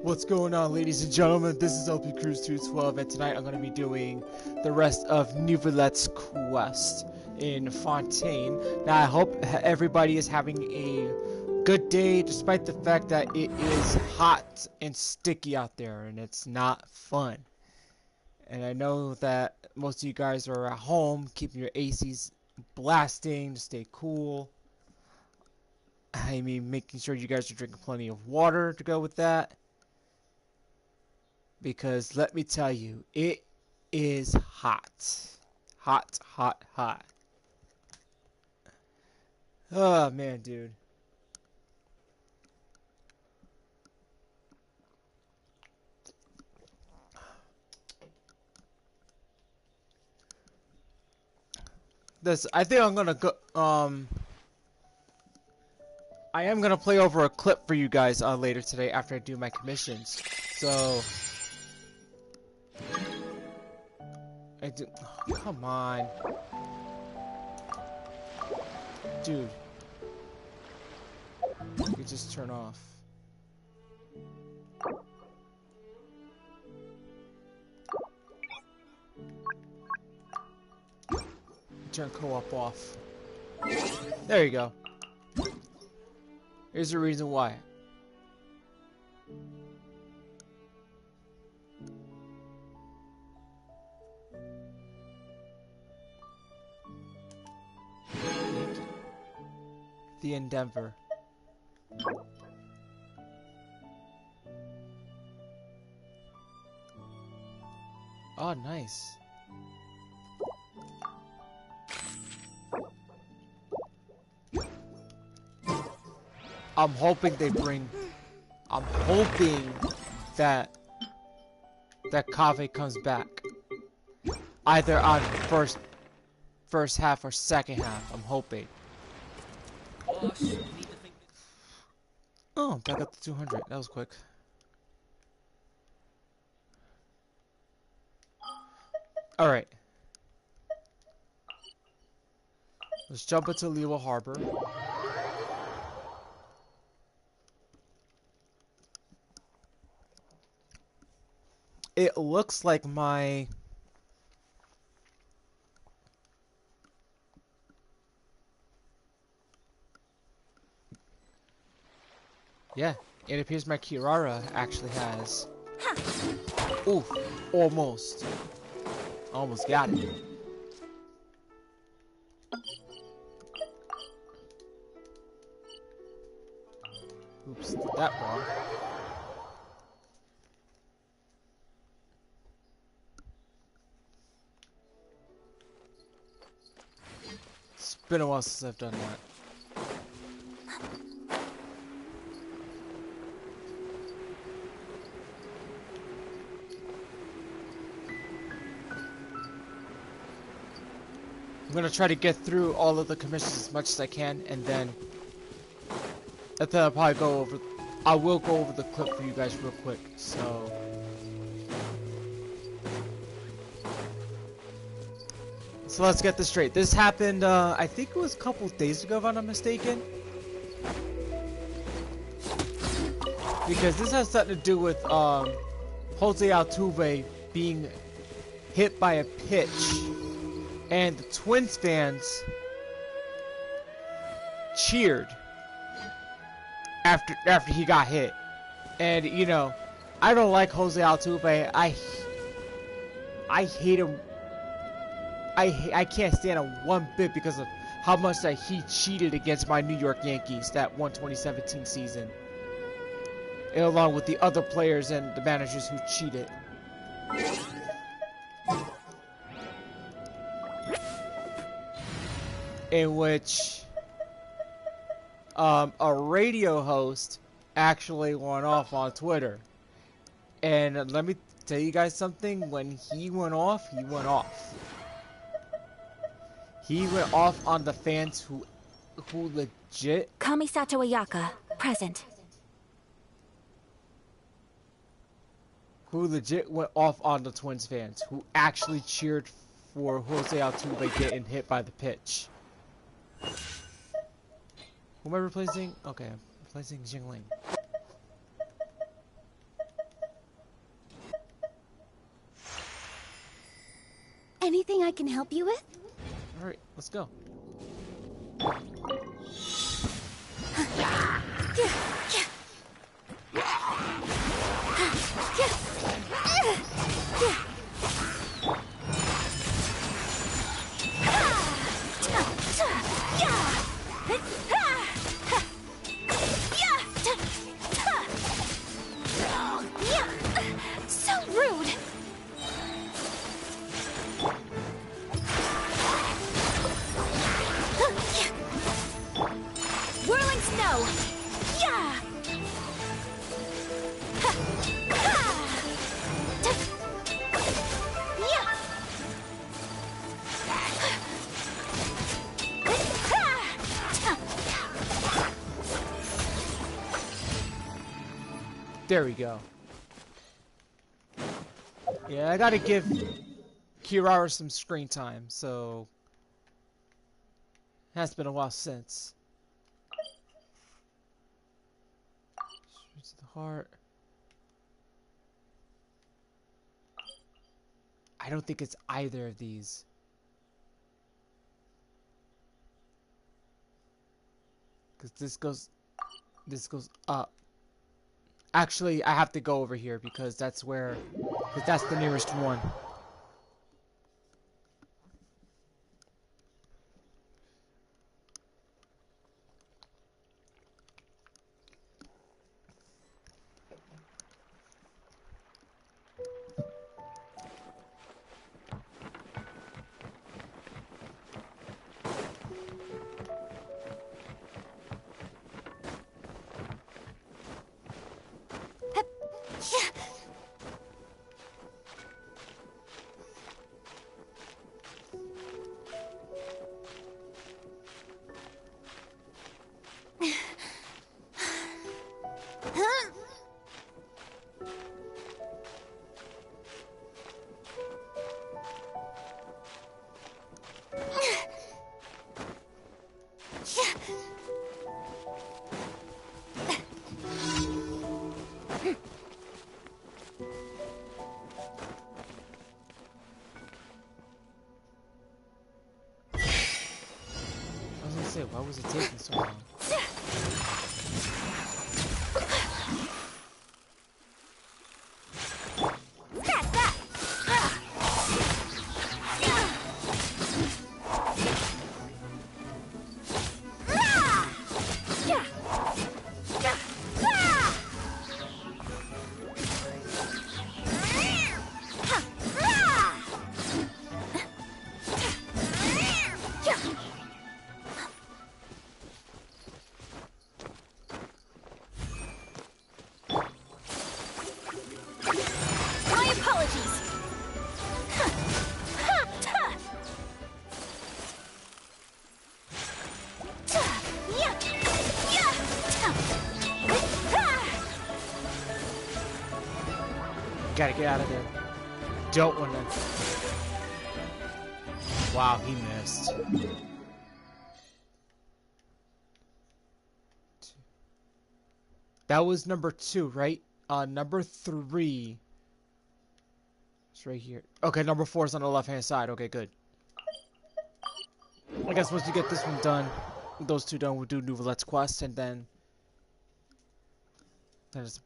What's going on, ladies and gentlemen? This is LP Cruise 212, and tonight I'm going to be doing the rest of Neuvillette's quest in Fontaine. Now, I hope everybody is having a good day, despite the fact that it is hot and sticky out there, and it's not fun. And I know that most of you guys are at home, keeping your ACs blasting to stay cool. I mean, making sure you guys are drinking plenty of water to go with that. Because let me tell you, it is hot. Hot, hot, hot. Oh, man, dude. I think I'm gonna go, I am gonna play over a clip for you guys, later today after I do my commissions. So... Oh, come on. Dude. You just turn off. Turn co-op off. There you go. Here's the reason why. The Endeavor. Oh, nice. I'm hoping they bring... I'm hoping that Kaveh comes back. Either on first half or second half. I'm hoping. Oh, back up to 200. That was quick. Alright. Let's jump into Liyue Harbor. It looks like my... Yeah, it appears my Kirara actually has... Ooh, almost. Almost got it. Oops, did that wrong. It's been a while since I've done that. I'm gonna try to get through all of the commissions as much as I can, and then I'll probably go over. I will go over the clip for you guys real quick. So let's get this straight. This happened. I think it was a couple days ago, if I'm not mistaken. Because this has something to do with Jose Altuve being hit by a pitch. And the Twins fans cheered after he got hit. And you know, I don't like Jose Altuve. I hate him. I can't stand him one bit because of how much that he cheated against my New York Yankees that 2017 season. And along with the other players and the managers who cheated. In which a radio host actually went off on Twitter. And let me tell you guys something, when he went off, he went off. He went off on the fans who legit... Kamisato Ayaka, present. Who legit went off on the Twins fans, who actually cheered for Jose Altuve getting hit by the pitch. Who am I replacing? Okay, I'm replacing Jingling. can help you with? Alright, let's go. So rude! Whirling snow! Yeah! There we go. Yeah, I gotta give Kirara some screen time, so it has been a while since. Straight to the heart. I don't think it's either of these. Cause this goes up. Actually, I have to go over here because that's the nearest one. Why was it taking so long? Gotta get out of there. Don't want to. Wow, he missed. That was number 2, right? Number 3. It's right here. Okay, number 4 is on the left-hand side. Okay, good. I guess once you get this one done, those two done, we'll do Neuvillette's quest, and then let's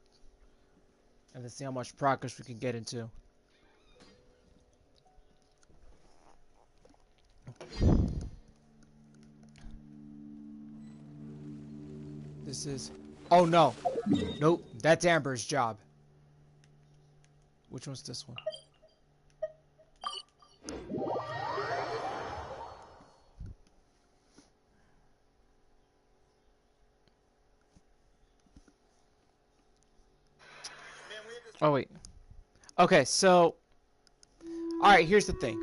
see how much progress we can get into. This is... Oh, no. Nope. That's Amber's job. Which one's this one? Oh, wait. Okay, so... Alright, here's the thing.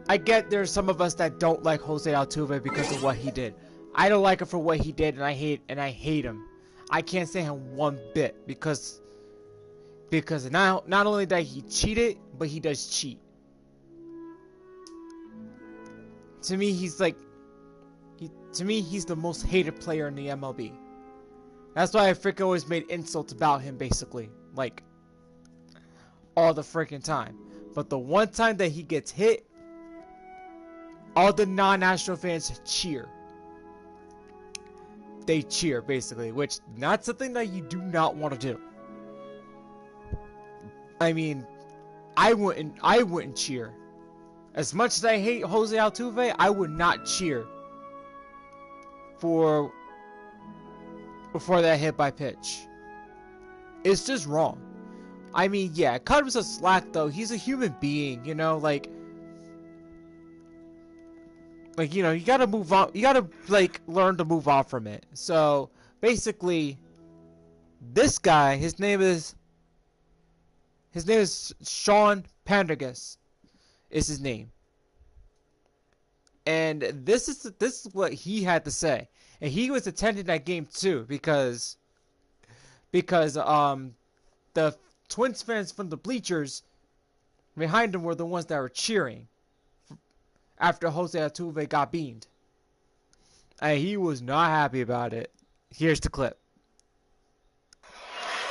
I get there's some of us that don't like Jose Altuve because of what he did. I don't like him for what he did, and I hate him. I can't say him one bit because not only that he cheated, but he does cheat. To me, he's like... to me, he's the most hated player in the MLB. That's why I freaking always made insults about him, basically. Like... all the freaking time. But the one time that he gets hit, all the non-Astro fans cheer. They cheer, basically, which not something that you do not want to do. I mean, I wouldn't cheer. As much as I hate Jose Altuve, I would not cheer for that hit by pitch. It's just wrong. I mean, yeah, cut him some slack though. He's a human being, you know, like you know, you gotta move on. You gotta like learn to move on from it. So basically, this guy, his name is Sean Pendergast, is his name, and this is what he had to say, and he was attending that game too because the Twins fans from the bleachers behind him were the ones that were cheering after Jose Altuve got beamed. And he was not happy about it. Here's the clip.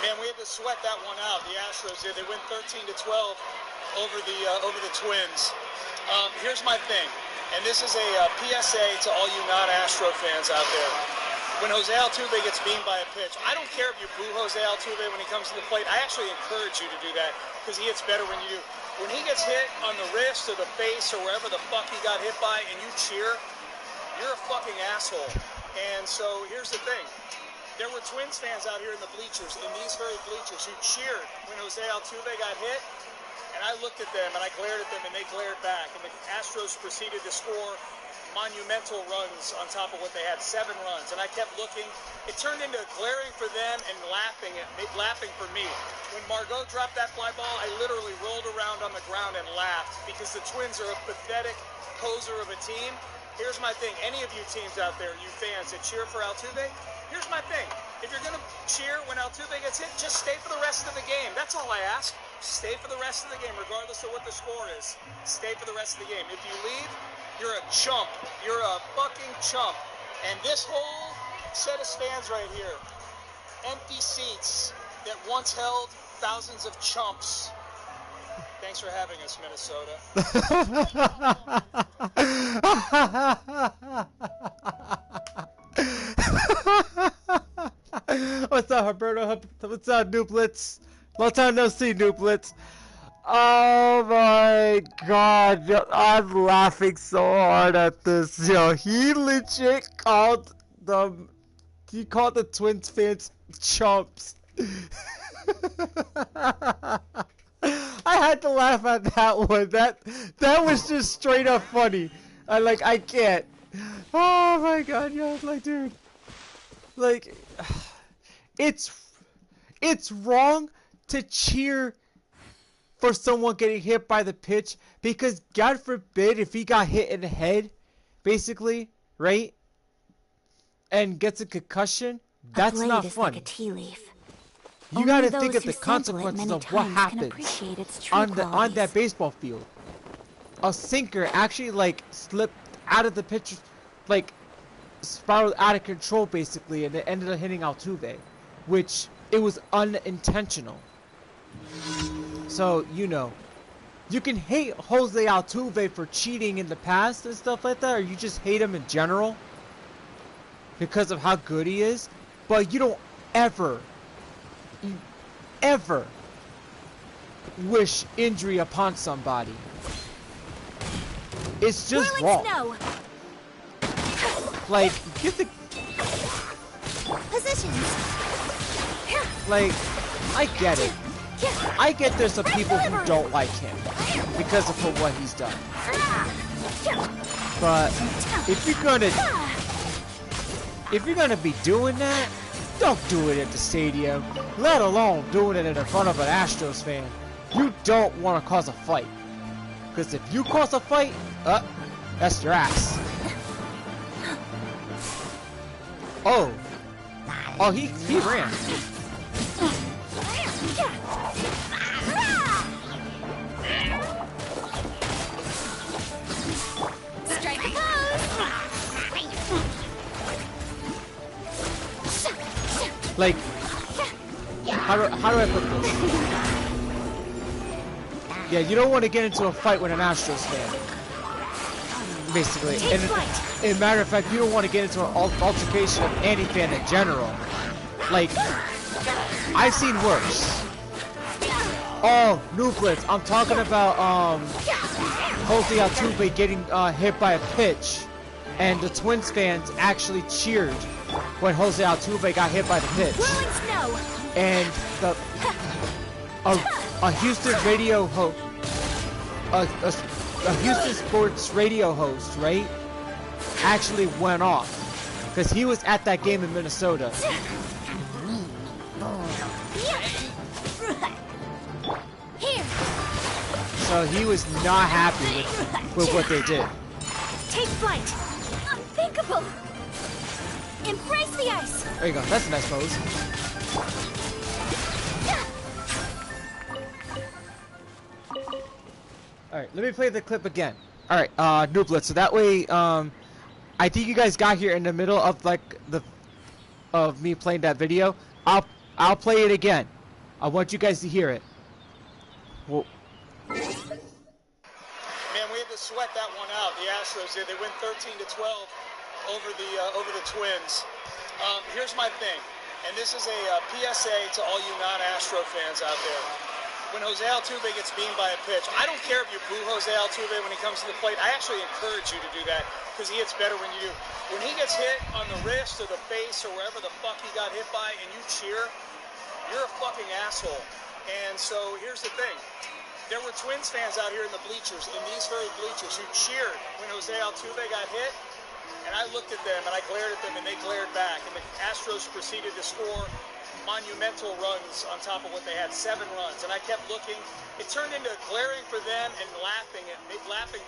Man, we had to sweat that one out. The Astros did. They win 13-12 over the Twins. Here's my thing, and this is a PSA to all you non-Astro fans out there. When Jose Altuve gets beamed by a pitch, I don't care if you boo Jose Altuve when he comes to the plate. I actually encourage you to do that because he hits better when you do. When he gets hit on the wrist or the face or wherever the fuck he got hit by and you cheer, you're a fucking asshole. And so here's the thing. There were Twins fans out here in the bleachers, in these very bleachers, who cheered when Jose Altuve got hit. And I looked at them and I glared at them and they glared back. And the Astros proceeded to score monumental runs on top of what they had, 7 runs, and I kept looking. It turned into glaring for them and laughing for me. When Margot dropped that fly ball, I literally rolled around on the ground and laughed because the Twins are a pathetic poser of a team. Here's my thing, any of you teams out there, you fans that cheer for Altuve, here's my thing. If you're going to cheer when Altuve gets hit, just stay for the rest of the game. That's all I ask. Stay for the rest of the game, regardless of what the score is. Stay for the rest of the game. If you leave, you're a chump. You're a fucking chump. And this whole set of stands right here, empty seats that once held thousands of chumps. Thanks for having us, Minnesota. What's up, Humberto? What's up, Nooblets? Long time no see, Nooblets. Oh my god, yo, I'm laughing so hard at this. Yo, he legit called the Twins fans chumps. I had to laugh at that one. That was just straight up funny. I can't. Oh my god, yo, like, dude, like, it's wrong to cheer for someone getting hit by the pitch, because God forbid if he got hit in the head, basically, right, and gets a concussion, that's not fun. Like a tea leaf. You gotta think of the consequences of what happens on that baseball field. A sinker actually like slipped out of the pitch, like spiraled out of control basically, and it ended up hitting Altuve, which it was unintentional. So, you know, you can hate Jose Altuve for cheating in the past and stuff like that, or you just hate him in general because of how good he is, but you don't ever wish injury upon somebody. It's just wrong. Snow. Like, get the Positions. like, I get it. I get there's some people who don't like him because of what he's done. But if you're gonna be doing that, don't do it at the stadium, let alone doing it in front of an Astros fan. You don't want to cause a fight, because if you cause a fight, that's your ass. Oh, he ran. Like, how do I put this? Yeah, you don't want to get into a fight with an Astros fan. basically. Take And flight. in matter of fact, you don't want to get into an altercation of any fan in general. Like, I've seen worse. Oh, Neuvillette, I'm talking about Jose Altuve getting hit by a pitch, and the Twins fans actually cheered when Jose Altuve got hit by the pitch. Blowing snow. And a Houston radio host, a Houston sports radio host, right, actually went off because he was at that game in Minnesota. Here. So he was not happy with what they did. Take flight. Unthinkable. Embrace the ice. There you go. That's a nice pose. Alright, let me play the clip again. Alright, Neuvillette, so that way, I think you guys got here in the middle of, like, of me playing that video. I'll play it again. I want you guys to hear it. Well, Man, we had to sweat that one out. The Astros did. They win 13-12 over the Twins. Here's my thing, and this is a PSA to all you non-Astro fans out there. When Jose Altuve gets beamed by a pitch, I don't care if you boo Jose Altuve when he comes to the plate. I actually encourage you to do that because he hits better when you do. When he gets hit on the wrist or the face or wherever the fuck he got hit by and you cheer, you're a fucking asshole. And so here's the thing. There were Twins fans out here in the bleachers, in these very bleachers, who cheered when Jose Altuve got hit. And I looked at them and I glared at them and they glared back. And the Astros proceeded to score monumental runs on top of what they had, 7 runs. And I kept looking. It turned into glaring for them and laughing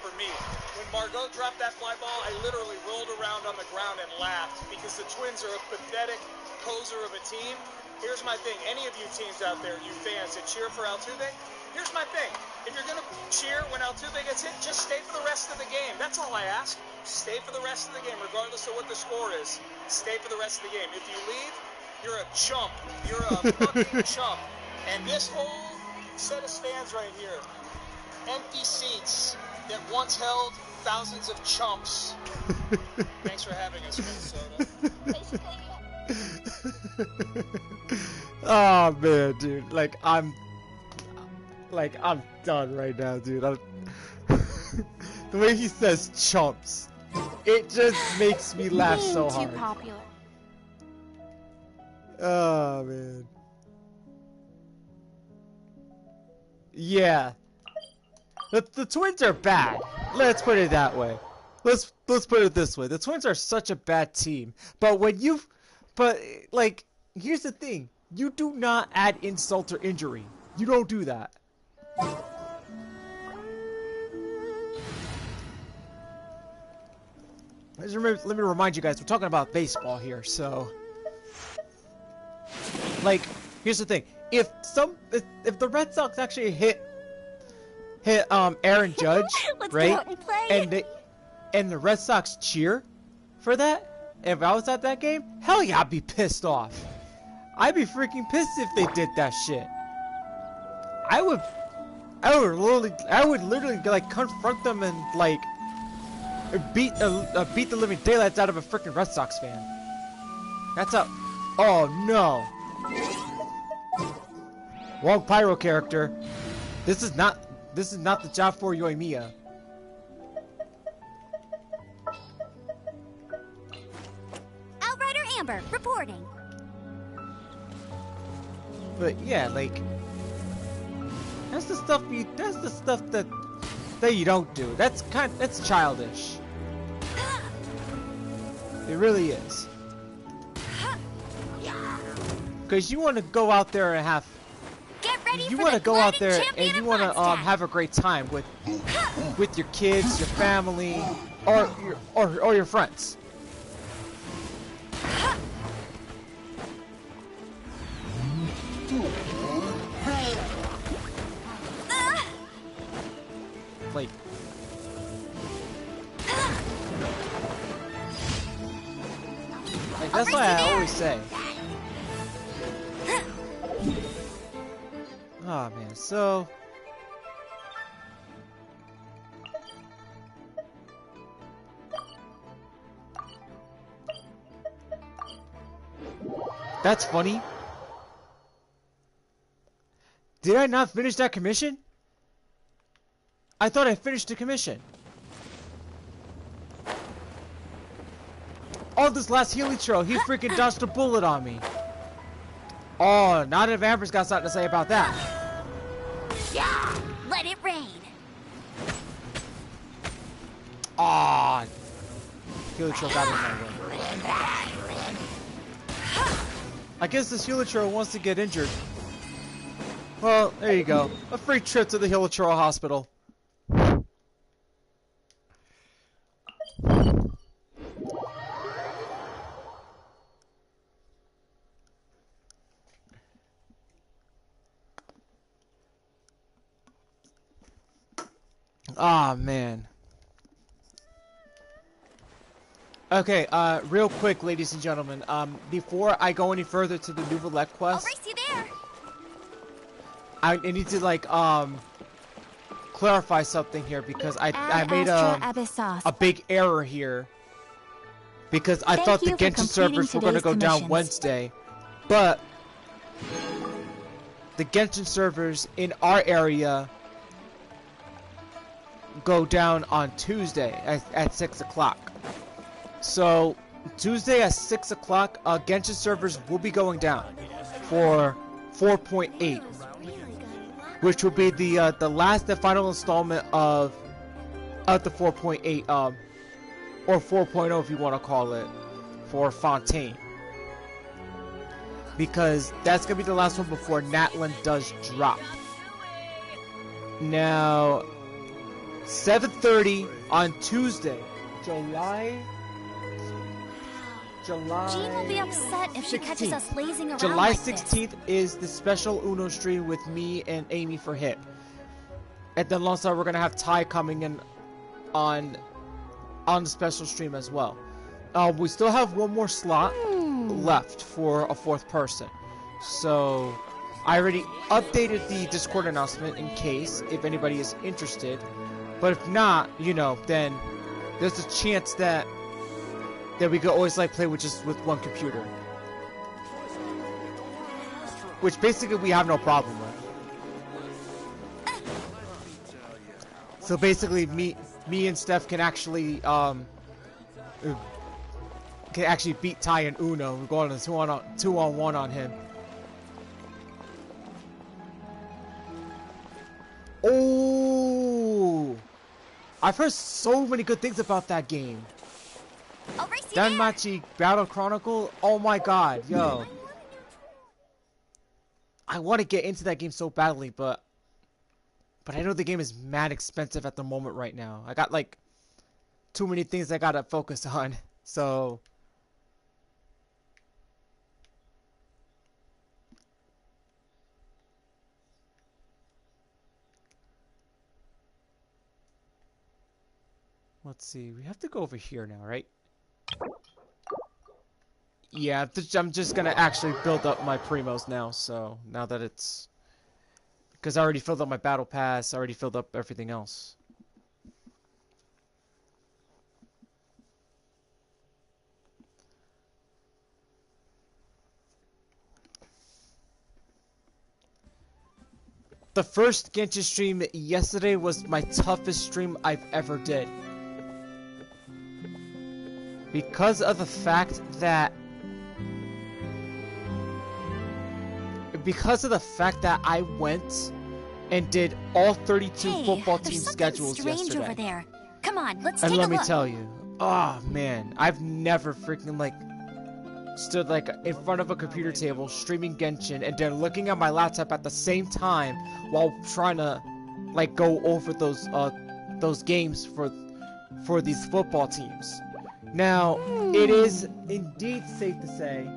for me. When Margot dropped that fly ball, I literally rolled around on the ground and laughed because the Twins are a pathetic poser of a team. Here's my thing. Any of you teams out there, you fans that cheer for Altuve, here's my thing. If you're going to cheer when Altuve gets hit, just stay for the rest of the game. That's all I ask. Stay for the rest of the game, regardless of what the score is. Stay for the rest of the game. If you leave, you're a chump. You're a fucking chump. And this whole set of stands right here, empty seats that once held thousands of chumps. Thanks for having us, Minnesota. Oh man, dude. I'm done right now, dude. The way he says chumps, it just makes me laugh so hard. Too popular. Oh man. Yeah. The Twins are bad. Let's put it that way. Let's put it this way. The Twins are such a bad team. But here's the thing. You do not add insult or injury. You don't do that. Let me remind you guys, we're talking about baseball here, so here's the thing. If the Red Sox actually hit Aaron Judge, Let's right? go out and play. And the Red Sox cheer for that, if I was at that game, hell yeah, I'd be pissed off. I'd be freaking pissed if they did that shit. I would literally like confront them and like beat the living daylights out of a freaking Red Sox fan. That's a oh no. Wrong pyro character. This is not the job for Yoimiya. Outrider Amber reporting. But yeah, that's the stuff that you don't do. That's childish. It really is. Because you want to go out there and have you want to go out there and you want to have a great time with your kids, your family, or your friends. That's why I always say. Oh man, so That's funny. Did I not finish that commission? I thought I finished the commission. Oh, this last Helitro, he freaking dodged a bullet on me. Oh, now that Amber's got something to say about that. Yeah, let it rain. Ah, Helitro got in my way. I guess this Helitro wants to get injured. Well, there you go. A free trip to the Helitro hospital. Ah, man. Okay, real quick, ladies and gentlemen, before I go any further to the Neuvillette quest, I'll race you there. I need to, like, clarify something here, because I made a big error here, because I thought the Genshin servers were going to go down Wednesday, but the Genshin servers in our area go down on Tuesday at 6 o'clock. So, Tuesday at 6 o'clock, Genshin servers will be going down for 4.8, which will be the last and final installment of the 4.8, or 4.0 if you want to call it, for Fontaine. Because that's going to be the last one before Natlan does drop. Now, 7:30 on Tuesday, July Jean will be upset if she 16th. catches us lazing around July like 16th this. is the special Uno stream with me and Amy for Hip. And then alongside we're gonna have Ty coming in on the special stream as well. We still have one more slot left for a fourth person. So I already updated the Discord announcement in case if anybody is interested. But if not, you know, then there's a chance that we could always like play with just with one computer, which basically we have no problem with. So basically, me and Steph can actually beat Ty in Uno. We're going to 2-on-1 on him. Oh, I've heard so many good things about that game. I'll race you there. Danmachi Battle Chronicle. Oh my god, yo. I want to get into that game so badly, but I know the game is mad expensive at the moment right now. I got like too many things I gotta focus on. So let's see. We have to go over here now, right? Yeah, I'm just gonna actually build up my primos now, so now that it's... Because I already filled up my battle pass, I already filled up everything else. The first Genshin stream yesterday was my toughest stream I've ever did. Because of the fact that I went and did all 32 football team schedules yesterday. Over there. Come on, let's take and a let me look. tell you, oh man, I've never freaking like stood like in front of a computer table streaming Genshin and then looking at my laptop at the same time while trying to like go over those games for these football teams. Now, it is indeed safe to say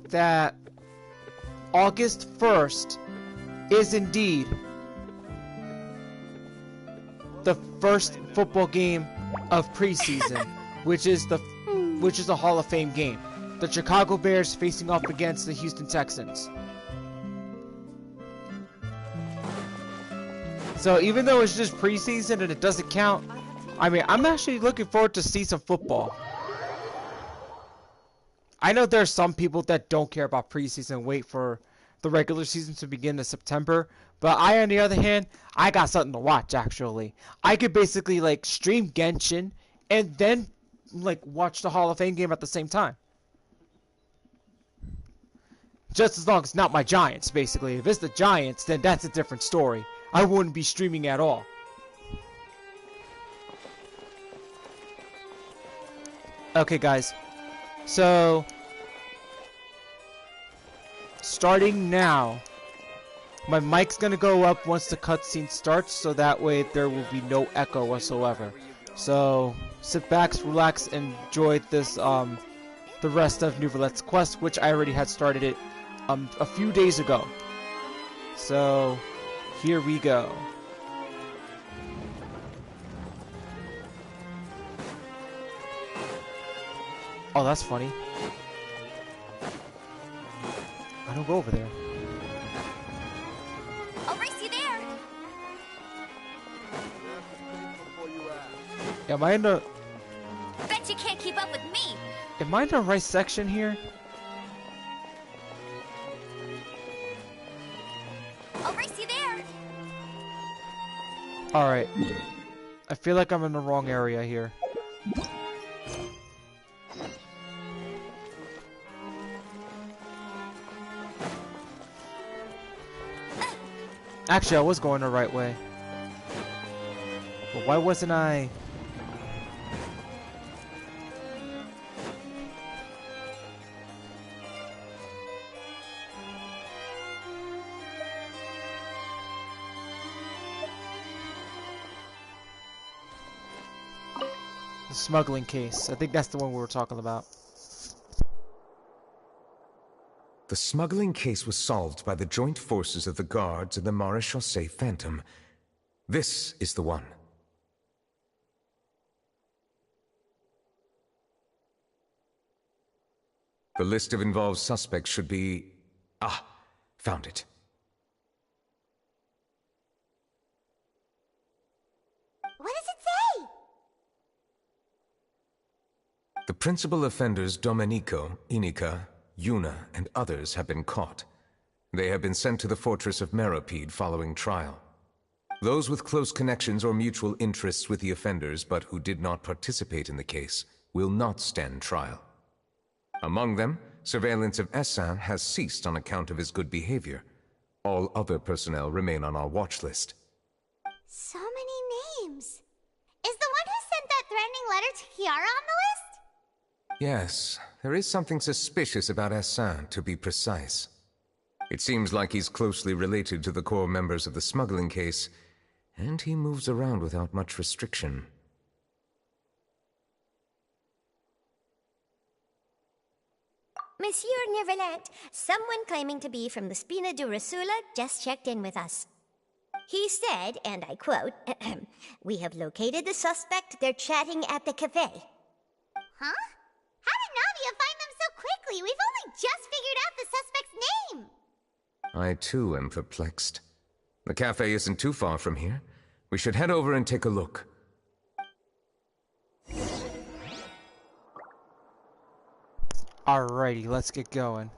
that August 1st is indeed the first football game of preseason, which is a Hall of Fame game. The Chicago Bears facing off against the Houston Texans. So even though it's just preseason and it doesn't count, I mean, I'm actually looking forward to see some football. I know there's some people that don't care about preseason, wait for the regular season to begin in September. But I, on the other hand, I got something to watch, actually. I could basically, like, stream Genshin and then, like, watch the Hall of Fame game at the same time. Just as long as it's not my Giants, basically. If it's the Giants, then that's a different story. I wouldn't be streaming at all. Okay, guys. So, starting now, my mic's gonna go up once the cutscene starts, so that way there will be no echo whatsoever. So, sit back, relax, and enjoy this, the rest of Neuvillette's quest, which I already had started it, a few days ago. So, here we go. Oh, that's funny. I don't go over there. I'll race you there. Am I in the... Bet you can't keep up with me. Am I in the right section here? I'll race you there. Alright. I feel like I'm in the wrong area here. Actually, I was going the right way. But why wasn't I... The smuggling case. I think that's the one we were talking about. The smuggling case was solved by the joint forces of the guards and the Maréchaussée Phantom. This is the one. The list of involved suspects should be... Ah, found it. What does it say? The principal offenders Domenico, Inica, Yuna, and others have been caught. They have been sent to the fortress of Meropide following trial. Those with close connections or mutual interests with the offenders but who did not participate in the case will not stand trial. Among them, surveillance of Essin has ceased on account of his good behavior. All other personnel remain on our watch list. So many names. Is the one who sent that threatening letter to Kiara on the list? Yes, there is something suspicious about Essin, to be precise. It seems like he's closely related to the core members of the smuggling case, and he moves around without much restriction. Monsieur Neuvillette, someone claiming to be from the Spina Durasula just checked in with us. He said, and I quote, "We have located the suspect. They're chatting at the cafe." Huh? How did Navia find them so quickly? We've only just figured out the suspect's name. I too am perplexed. The cafe isn't too far from here. We should head over and take a look. Alrighty, let's get going.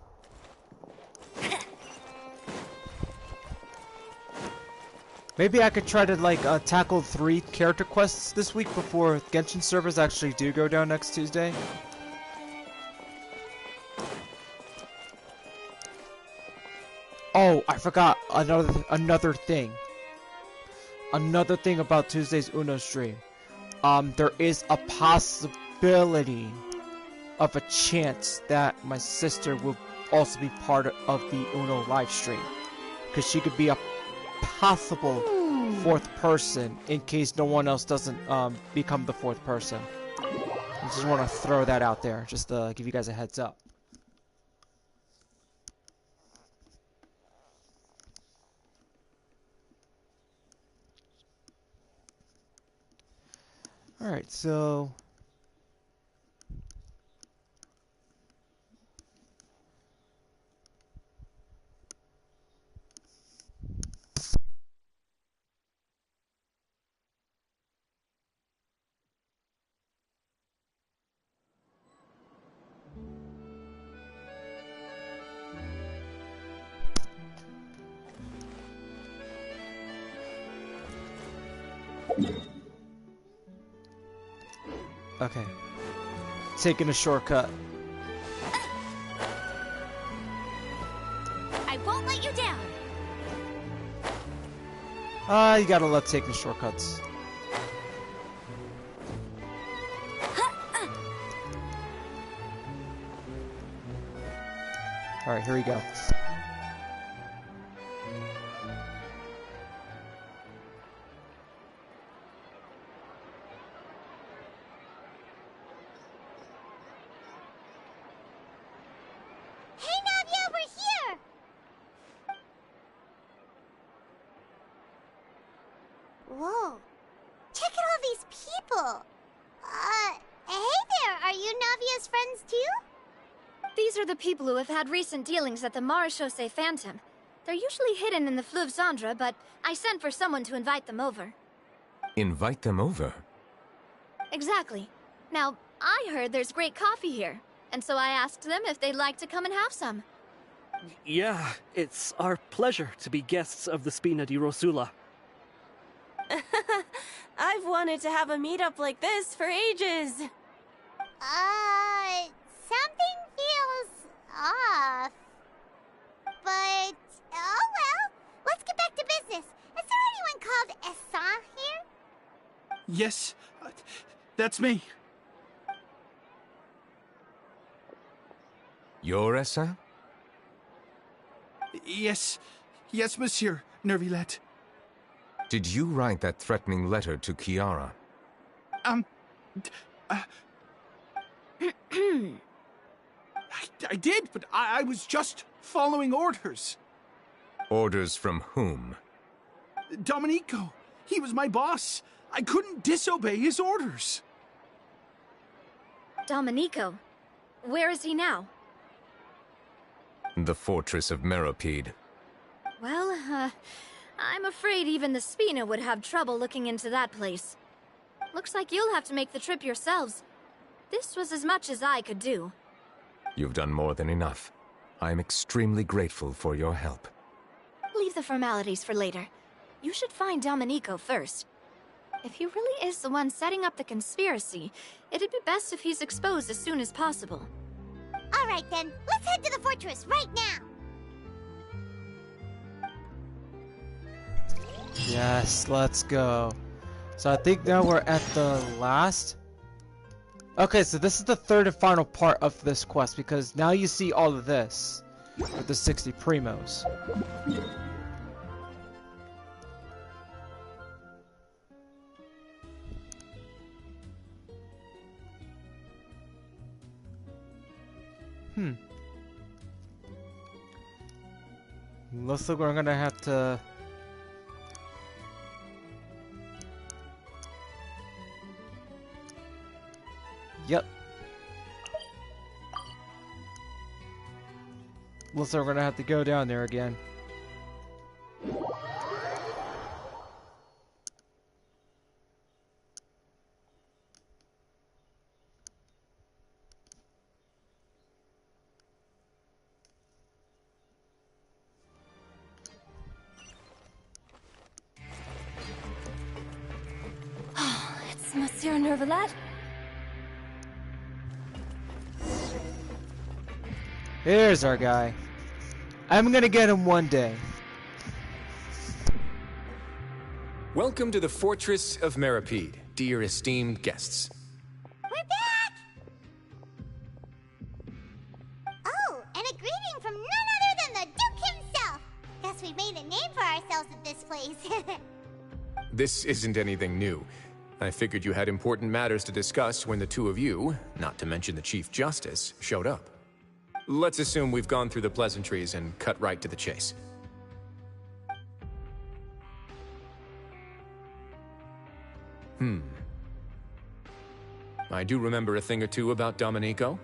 Maybe I could try to like tackle 3 character quests this week before Genshin servers actually do go down next Tuesday. Oh, I forgot another thing. Another thing about Tuesday's Uno stream. There is a possibility of a chance that my sister will also be part of the Uno live stream, because she could be a possible 4th person in case no one else doesn't become the 4th person. I just want to throw that out there, just to give you guys a heads up. Alright, so... Okay. Taking a shortcut. I won't let you down. You gotta love taking shortcuts. Alright, here we go. Hey, Navia, we're here! Whoa. Check out all these people. Hey there, are you Navia's friends too? These are the people who have had recent dealings at the Marechaussee Phantom. They're usually hidden in the Fleuve Cendre, but I sent for someone to invite them over. Invite them over? Exactly. Now, I heard there's great coffee here, and so I asked them if they'd like to come and have some. Yeah, it's our pleasure to be guests of the Spina di Rosula. I've wanted to have a meetup like this for ages. Something feels off. But, oh well. Let's get back to business. Is there anyone called Essan here? Yes, that's me. You're Essa? Yes, Monsieur Neuvillette. Did you write that threatening letter to Kiara? I did, but I was just following orders. Orders from whom? Domenico, he was my boss. I couldn't disobey his orders. Domenico? Where is he now? The fortress of Meropide. Well, I'm afraid even the Spina would have trouble looking into that place. Looks like you'll have to make the trip yourselves. This was as much as I could do. You've done more than enough. I am extremely grateful for your help. Leave the formalities for later. You should find Domenico first. If he really is the one setting up the conspiracy, it'd be best if he's exposed as soon as possible. Alright then, let's head to the fortress right now! Yes, let's go. So I think now we're at the last. Okay, so this is the third and final part of this quest because now you see all of this with the 60 primos. Looks like we're gonna have to. Yep. Looks like we're gonna have to go down there again. It's Monsieur Neuvillette. Here's our guy. I'm gonna get him one day. Welcome to the Fortress of Meropide, dear esteemed guests. We're back! Oh, and a greeting from none other than the Duke himself! Guess we've made a name for ourselves at this place. This isn't anything new. I figured you had important matters to discuss when the two of you, not to mention the Chief Justice, showed up. Let's assume we've gone through the pleasantries and cut right to the chase. I do remember a thing or two about Domenico.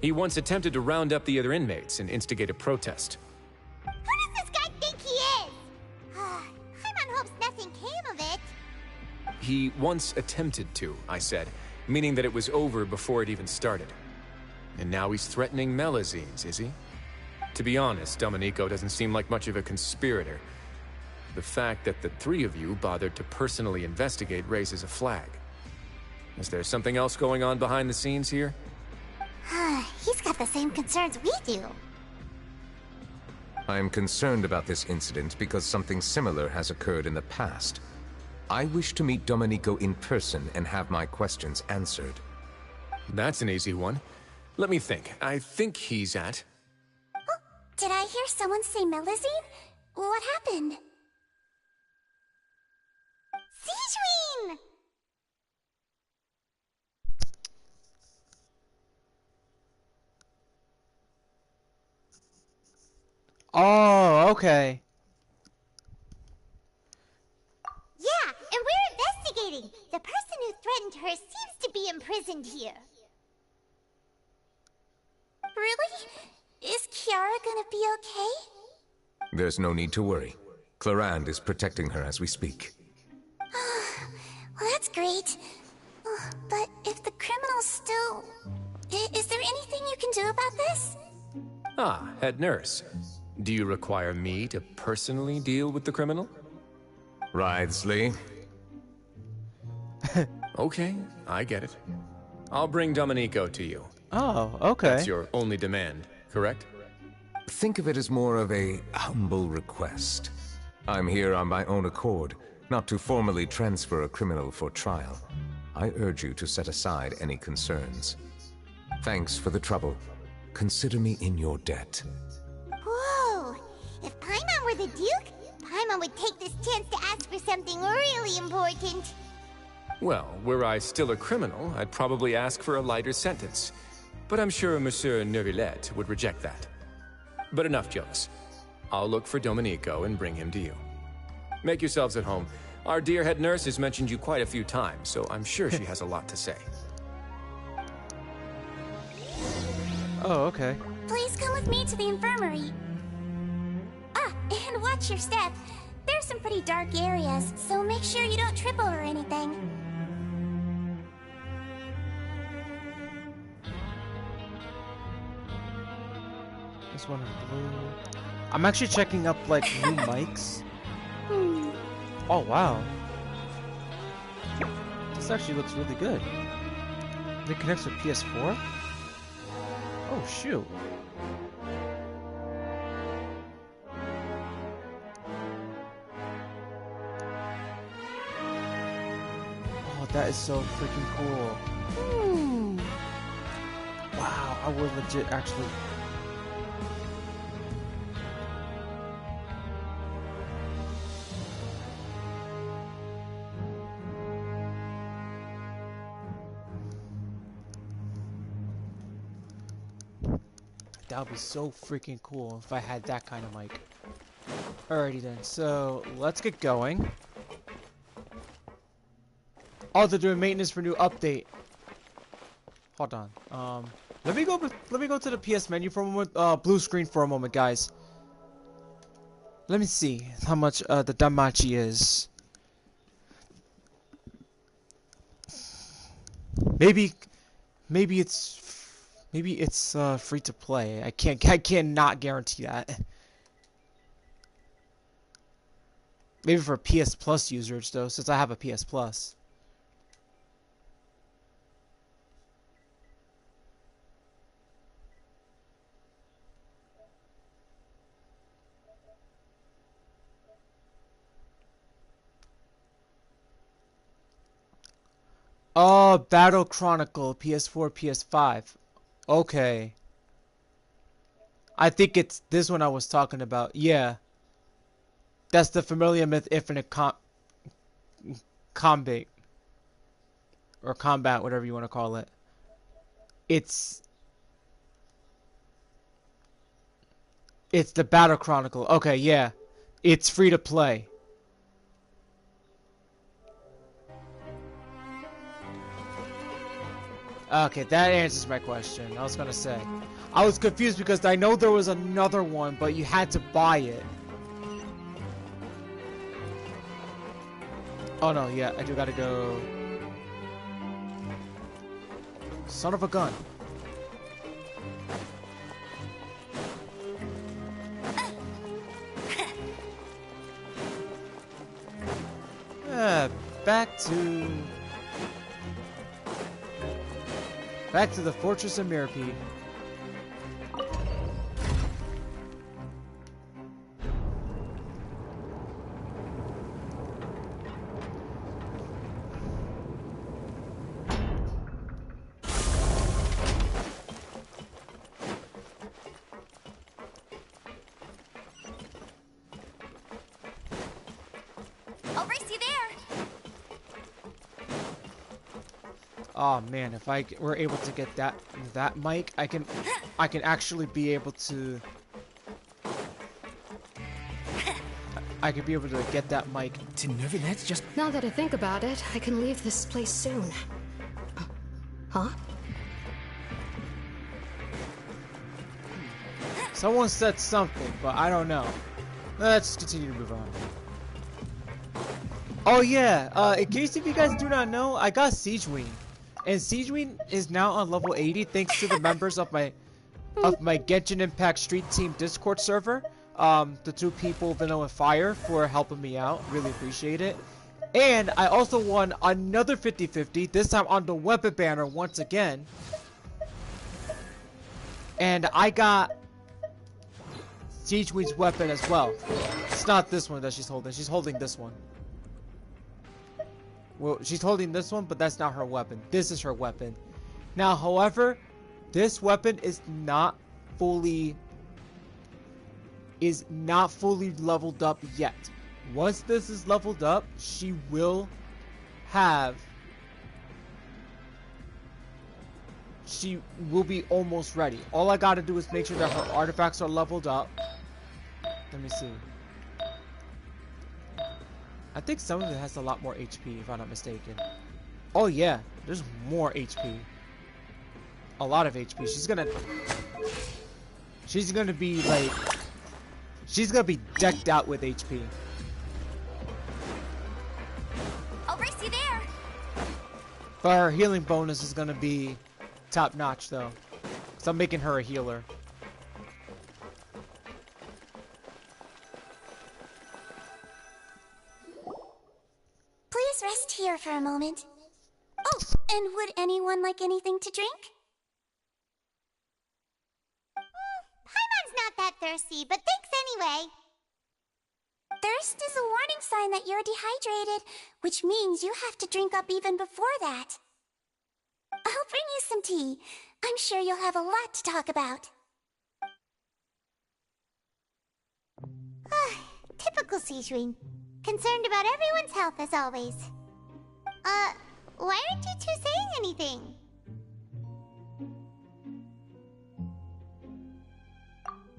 He once attempted to round up the other inmates and instigate a protest. Who does this guy think he is? Hyman hopes nothing came of it. He once attempted to, I said, meaning that it was over before it even started. And now he's threatening Melazines, is he? To be honest, Domenico doesn't seem like much of a conspirator. The fact that the three of you bothered to personally investigate raises a flag. Is there something else going on behind the scenes here? He's got the same concerns we do. I am concerned about this incident because something similar has occurred in the past. I wish to meet Domenico in person and have my questions answered. That's an easy one. Let me think. I think he's at... Oh, did I hear someone say Melusine? What happened? Siegeween! Oh, okay. Yeah, and we're investigating. The person who threatened her seems to be imprisoned here. Really? Is Kiara gonna be okay? There's no need to worry. Clarande is protecting her as we speak. Well, that's great. But if the criminal's still... Is there anything you can do about this? Ah, head nurse. Do you require me to personally deal with the criminal? Wriothesley. Okay, I get it. I'll bring Domenico to you. Oh, okay. That's your only demand, correct? Think of it as more of a humble request. I'm here on my own accord, not to formally transfer a criminal for trial. I urge you to set aside any concerns. Thanks for the trouble. Consider me in your debt. Whoa! If Paimon were the Duke, Paimon would take this chance to ask for something really important. Well, were I still a criminal, I'd probably ask for a lighter sentence. But I'm sure Monsieur Neuvillette would reject that. But enough jokes. I'll look for Domenico and bring him to you. Make yourselves at home. Our dear head nurse has mentioned you quite a few times, so I'm sure she has a lot to say. Oh, okay. Please come with me to the infirmary. Ah, and watch your step. There's some pretty dark areas, so make sure you don't trip over anything. This one in blue. I'm actually checking up like new mics. Oh wow. This actually looks really good. It connects with PS4? Oh shoot. Oh, that is so freaking cool. Wow, I would legit actually... That would be so freaking cool if I had that kind of mic. Alrighty then, so let's get going. Oh, they're doing maintenance for new update. Hold on. Let me go to the PS menu for a moment. Blue screen for a moment, guys. Let me see how much the Danmachi is. Maybe it's free to play. I cannot guarantee that. Maybe for PS Plus users though, since I have a PS Plus. Oh, Battle Chronicle, PS4, PS5. Okay. I think it's this one I was talking about. Yeah. That's the Familiar Myth Infinite Combat. Or Combat, whatever you want to call it. It's the Battle Chronicle. Okay, yeah. It's free to play. Okay, that answers my question. I was gonna say. I was confused because I know there was another one, but you had to buy it. Oh no, yeah, I do gotta go. Son of a gun. back to the Fortress of Meropide. Oh man, if I were able to get that mic, I can actually be able to. I could be able to get that mic. To Neuvillette just. Now that I think about it, I can leave this place soon. Huh? Someone said something, but I don't know. Let's continue to move on. Oh yeah, in case if you guys do not know, I got Siegeween. And Siegeween is now on level 80 thanks to the members of my Genshin Impact Street Team Discord server. The two people, Vanilla and Fire, for helping me out. Really appreciate it. And I also won another 50-50, this time on the weapon banner once again. And I got Siegeween's weapon as well. It's not this one that she's holding. She's holding this one. Well, she's holding this one, but that's not her weapon. This is her weapon. Now, however, this weapon is not fully leveled up yet. Once this is leveled up, she will be almost ready. All I gotta do is make sure that her artifacts are leveled up. Let me see. I think some of it has a lot more HP, if I'm not mistaken. Oh yeah, there's more HP. A lot of HP. She's gonna be like, she's gonna be decked out with HP. I'll race you there. But her healing bonus is gonna be top notch though, because I'm making her a healer. Please rest here for a moment. Oh, and would anyone like anything to drink? Paimon's not that thirsty, but thanks anyway. Thirst is a warning sign that you're dehydrated, which means you have to drink up even before that. I'll bring you some tea. I'm sure you'll have a lot to talk about. Typical Siegeween. Concerned about everyone's health as always. Why aren't you two saying anything?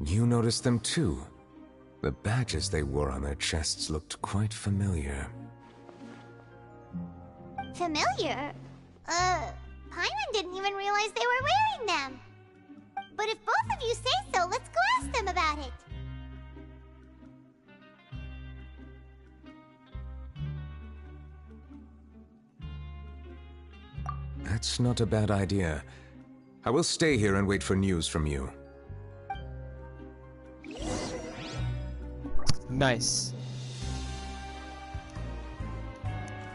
You noticed them too. The badges they wore on their chests looked quite familiar. Familiar? Paimon didn't even realize they were wearing them. But if both of you say so, let's go ask them about it. That's not a bad idea. I will stay here and wait for news from you. Nice.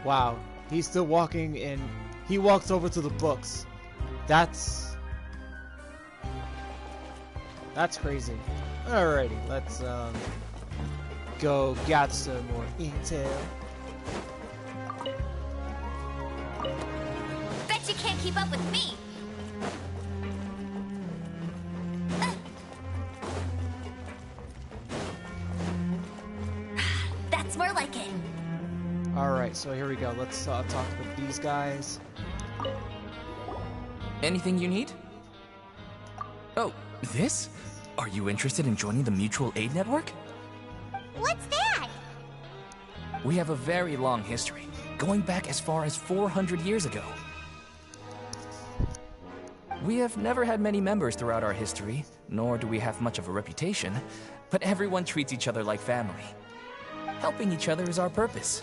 Wow, he's still walking and he walks over to the books. That's crazy. Alrighty, let's go get some more intel. Bet you can't keep up with me. That's more like it. Alright, so here we go. Let's talk with these guys. Anything you need? Oh, this? Are you interested in joining the Mutual Aid Network? What's that? We have a very long history, going back as far as 400 years ago. We have never had many members throughout our history, nor do we have much of a reputation, but everyone treats each other like family. Helping each other is our purpose.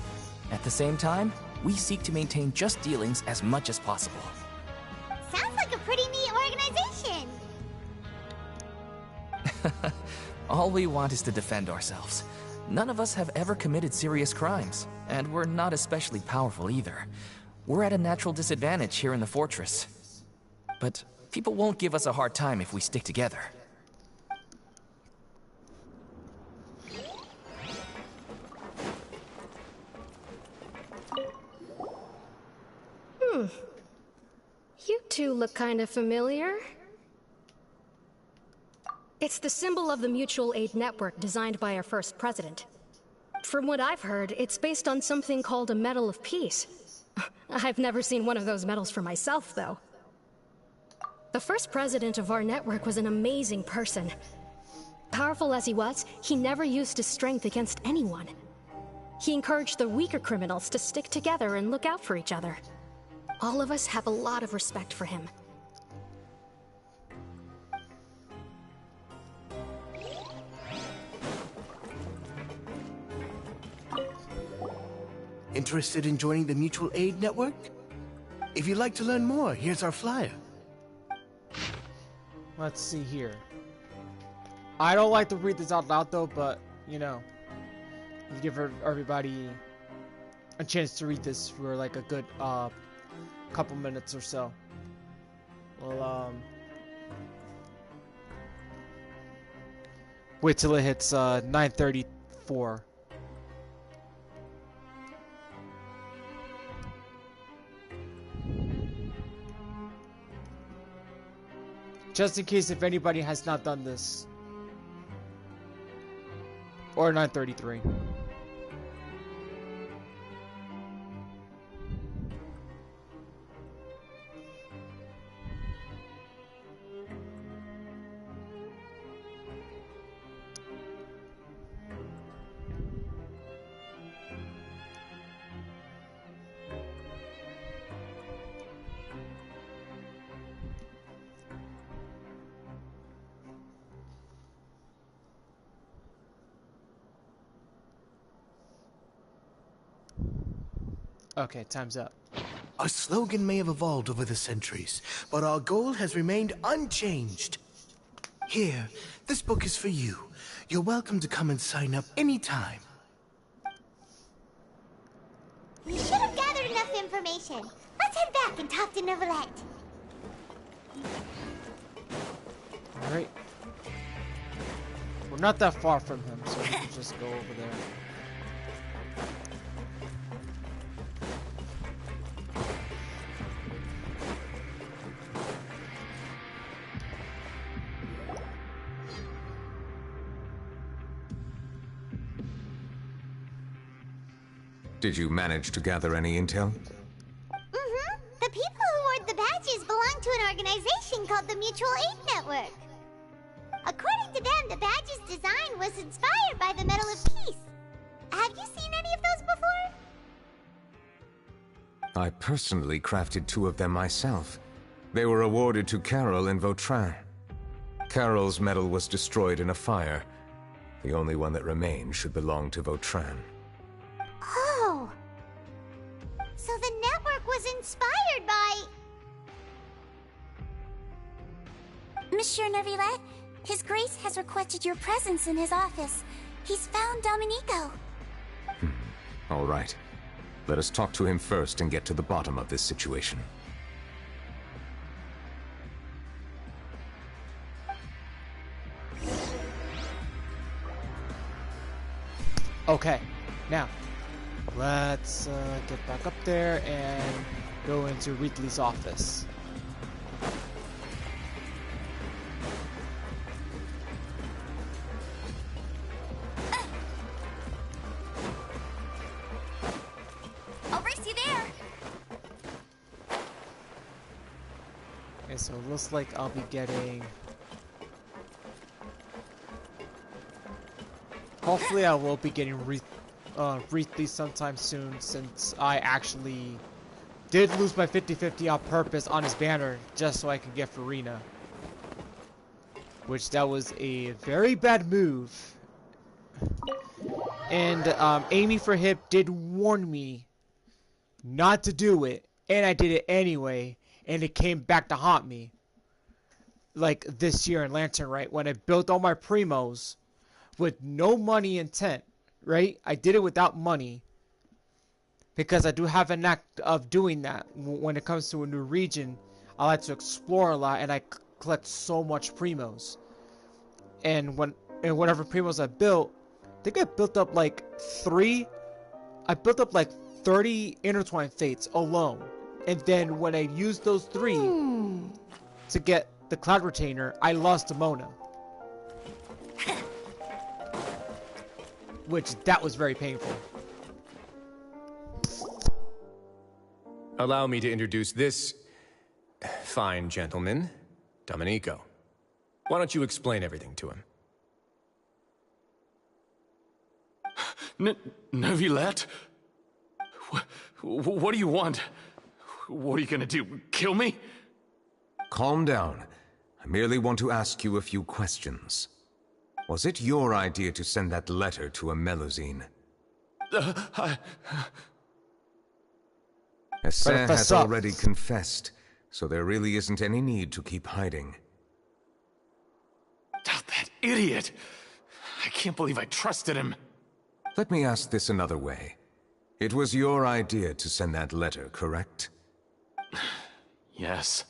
At the same time, we seek to maintain just dealings as much as possible. Sounds like a pretty neat organization. All we want is to defend ourselves. None of us have ever committed serious crimes. and we're not especially powerful either. We're at a natural disadvantage here in the fortress. But people won't give us a hard time if we stick together. You two look kind of familiar. It's the symbol of the Mutual Aid Network designed by our first president. From what I've heard, it's based on something called a Medal of Peace. I've never seen one of those medals for myself, though. The first president of our network was an amazing person. Powerful as he was, he never used his strength against anyone. He encouraged the weaker criminals to stick together and look out for each other. All of us have a lot of respect for him. Interested in joining the Mutual Aid Network? If you'd like to learn more, here's our flyer. Let's see here. I don't like to read this out loud though, but you know, you give everybody a chance to read this for like a good couple minutes or so. Well, wait till it hits 9:34. Just in case if anybody has not done this. Or 9:33. Okay, time's up. Our slogan may have evolved over the centuries, but our goal has remained unchanged. Here, this book is for you. You're welcome to come and sign up anytime. We should have gathered enough information. Let's head back and talk to Neuvillette. Alright. We're not that far from him, so we can just go over there. Did you manage to gather any intel? Mm-hmm. The people who wore the badges belong to an organization called the Mutual Aid Network. According to them, the badge's design was inspired by the Medal of Peace. Have you seen any of those before? I personally crafted 2 of them myself. They were awarded to Carol in Vautrin. Carol's medal was destroyed in a fire. The only one that remained should belong to Vautrin. Oh. So the network was inspired by... Monsieur Neuvillette, His Grace has requested your presence in his office. He's found Domenico. All right. Let us talk to him first and get to the bottom of this situation. Okay, now let's get back up there and go into Wheatley's office. I'll race you there. Okay, so it looks like I'll be getting... Hopefully I will be getting Wheatley sometime soon, since I actually did lose my 50-50 on purpose on his banner just so I could get Farina. Which that was a very bad move. And Amy for Hip did warn me not to do it, and I did it anyway, and it came back to haunt me. Like this year in Lantern, right? When I built all my primos with no money intent, right? I did it without money. because I do have a knack of doing that. When it comes to a new region, I like to explore a lot, and I collect so much primos. And whatever primos I built, I think I built up like 30 intertwined fates alone. And then when I used those 3 to get the cloud retainer, I lost to Mona. Which, that was very painful. Allow me to introduce this fine gentleman, Domenico. Why don't you explain everything to him? Neuvillette? What do you want? What are you gonna do? Kill me? Calm down. I merely want to ask you a few questions. Was it your idea to send that letter to a Melusine? Essair has already confessed, so there really isn't any need to keep hiding. That idiot! I can't believe I trusted him. Let me ask this another way. It was your idea to send that letter, correct? Yes.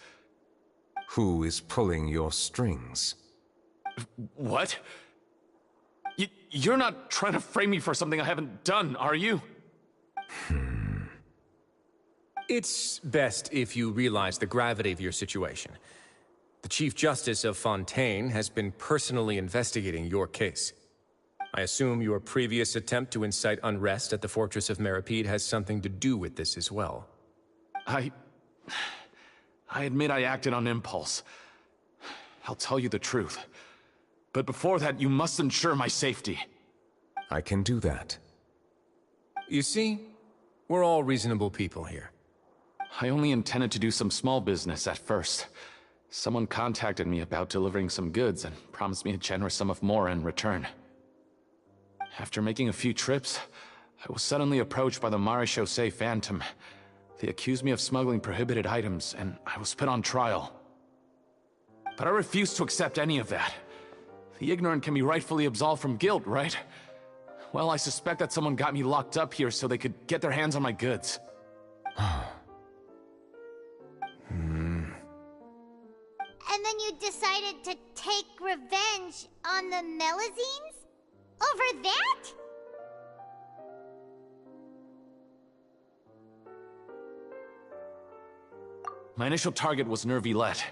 Who is pulling your strings? What? You're not trying to frame me for something I haven't done, are you? It's best if you realize the gravity of your situation. The Chief Justice of Fontaine has been personally investigating your case. I assume your previous attempt to incite unrest at the Fortress of Meripede has something to do with this as well. I admit I acted on impulse. I'll tell you the truth. But before that, you must ensure my safety. I can do that. You see, we're all reasonable people here. I only intended to do some small business at first. Someone contacted me about delivering some goods and promised me a generous sum of more in return. After making a few trips, I was suddenly approached by the Marechaussee Phantom. They accused me of smuggling prohibited items, and I was put on trial. But I refused to accept any of that. The ignorant can be rightfully absolved from guilt, right? Well, I suspect that someone got me locked up here so they could get their hands on my goods. And then you decided to take revenge on the Melusines? Over that? My initial target was Neuvillette.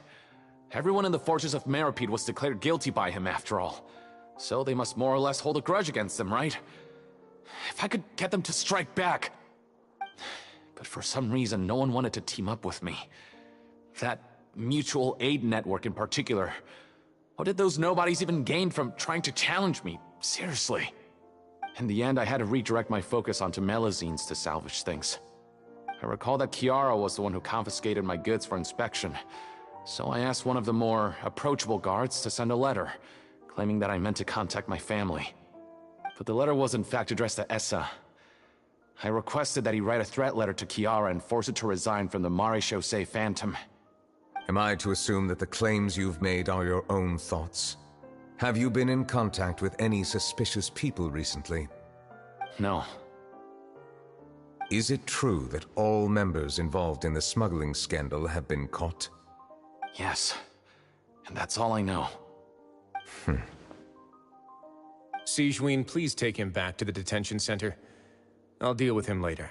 Everyone in the Fortress of Meripede was declared guilty by him, after all. So they must more or less hold a grudge against them, right? If I could get them to strike back... But for some reason, no one wanted to team up with me. That mutual aid network in particular. What did those nobodies even gain from trying to challenge me? Seriously. In the end, I had to redirect my focus onto Melusines to salvage things. I recall that Chiara was the one who confiscated my goods for inspection. So I asked one of the more approachable guards to send a letter, claiming that I meant to contact my family. But the letter was in fact addressed to Essa. I requested that he write a threat letter to Chiara and force her to resign from the Marechaussee Phantom. Am I to assume that the claims you've made are your own thoughts? Have you been in contact with any suspicious people recently? No. Is it true that all members involved in the smuggling scandal have been caught? Yes. And that's all I know. Sigewinne, please take him back to the detention center. I'll deal with him later.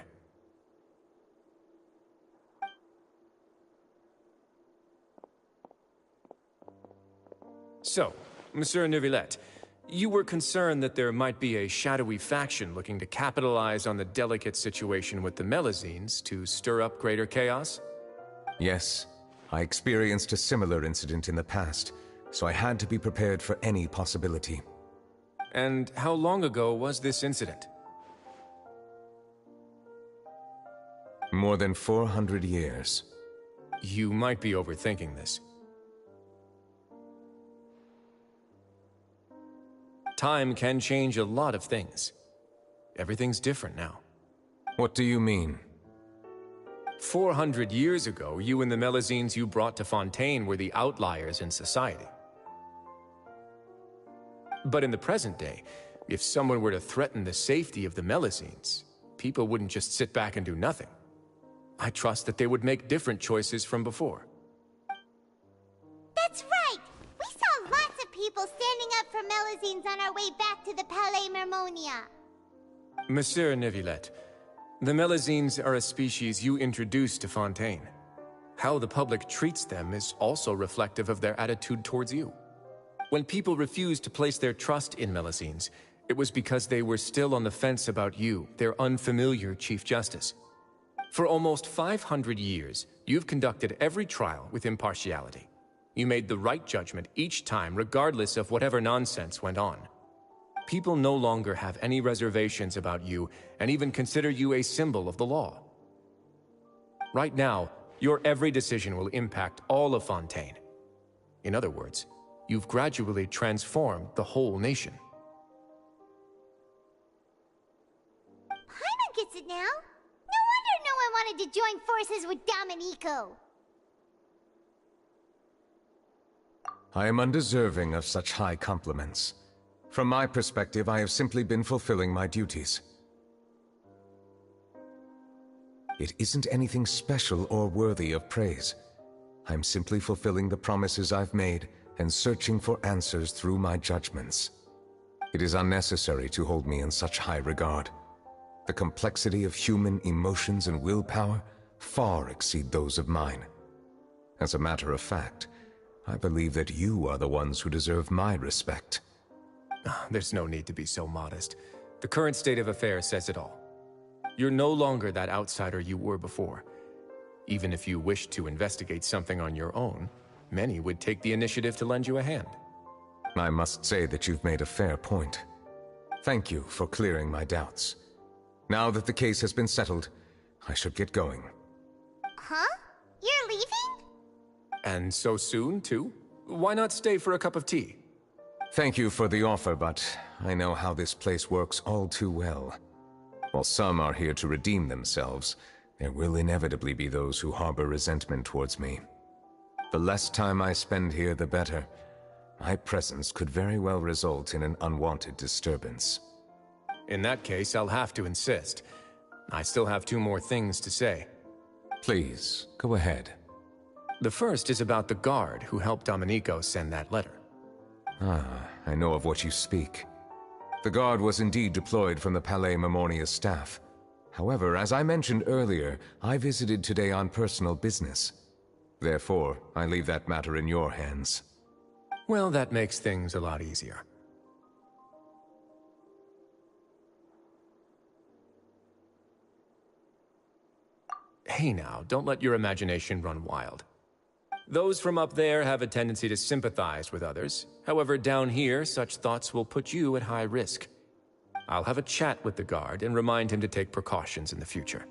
So, Monsieur Neuvillette, you were concerned that there might be a shadowy faction looking to capitalize on the delicate situation with the Melusines to stir up greater chaos? Yes. I experienced a similar incident in the past, so I had to be prepared for any possibility. And how long ago was this incident? More than 400 years. You might be overthinking this. Time can change a lot of things. Everything's different now. What do you mean? 400 years ago, you and the Melusines you brought to Fontaine were the outliers in society. But in the present day, if someone were to threaten the safety of the Melusines, people wouldn't just sit back and do nothing. I trust that they would make different choices from before. That's right! We saw lots of people standing up for Melazines on our way back to the Palais Mermonia. Monsieur Neuvillette, the Melazines are a species you introduced to Fontaine. How the public treats them is also reflective of their attitude towards you. When people refused to place their trust in Melazines, it was because they were still on the fence about you, their unfamiliar Chief Justice. For almost 500 years, you've conducted every trial with impartiality. You made the right judgment each time, regardless of whatever nonsense went on. People no longer have any reservations about you, and even consider you a symbol of the law. Right now, your every decision will impact all of Fontaine. In other words, you've gradually transformed the whole nation. Paimon gets it now. No wonder no one wanted to join forces with Domenico. I am undeserving of such high compliments. From my perspective, I have simply been fulfilling my duties. It isn't anything special or worthy of praise. I'm simply fulfilling the promises I've made and searching for answers through my judgments. It is unnecessary to hold me in such high regard. The complexity of human emotions and willpower far exceed those of mine. As a matter of fact, I believe that you are the ones who deserve my respect. There's no need to be so modest. The current state of affairs says it all. You're no longer that outsider you were before. Even if you wished to investigate something on your own, many would take the initiative to lend you a hand. I must say that you've made a fair point. Thank you for clearing my doubts. Now that the case has been settled, I should get going. Huh? You're leaving? And so soon, too? Why not stay for a cup of tea? Thank you for the offer, but I know how this place works all too well. While some are here to redeem themselves, there will inevitably be those who harbor resentment towards me. The less time I spend here, the better. My presence could very well result in an unwanted disturbance. In that case, I'll have to insist. I still have 2 more things to say. Please, go ahead. The first is about the guard who helped Domenico send that letter. Ah, I know of what you speak. The guard was indeed deployed from the Palais Mermonia staff. However, as I mentioned earlier, I visited today on personal business. Therefore, I leave that matter in your hands. Well, that makes things a lot easier. Hey now, don't let your imagination run wild. Those from up there have a tendency to sympathize with others. However, down here, such thoughts will put you at high risk. I'll have a chat with the guard and remind him to take precautions in the future.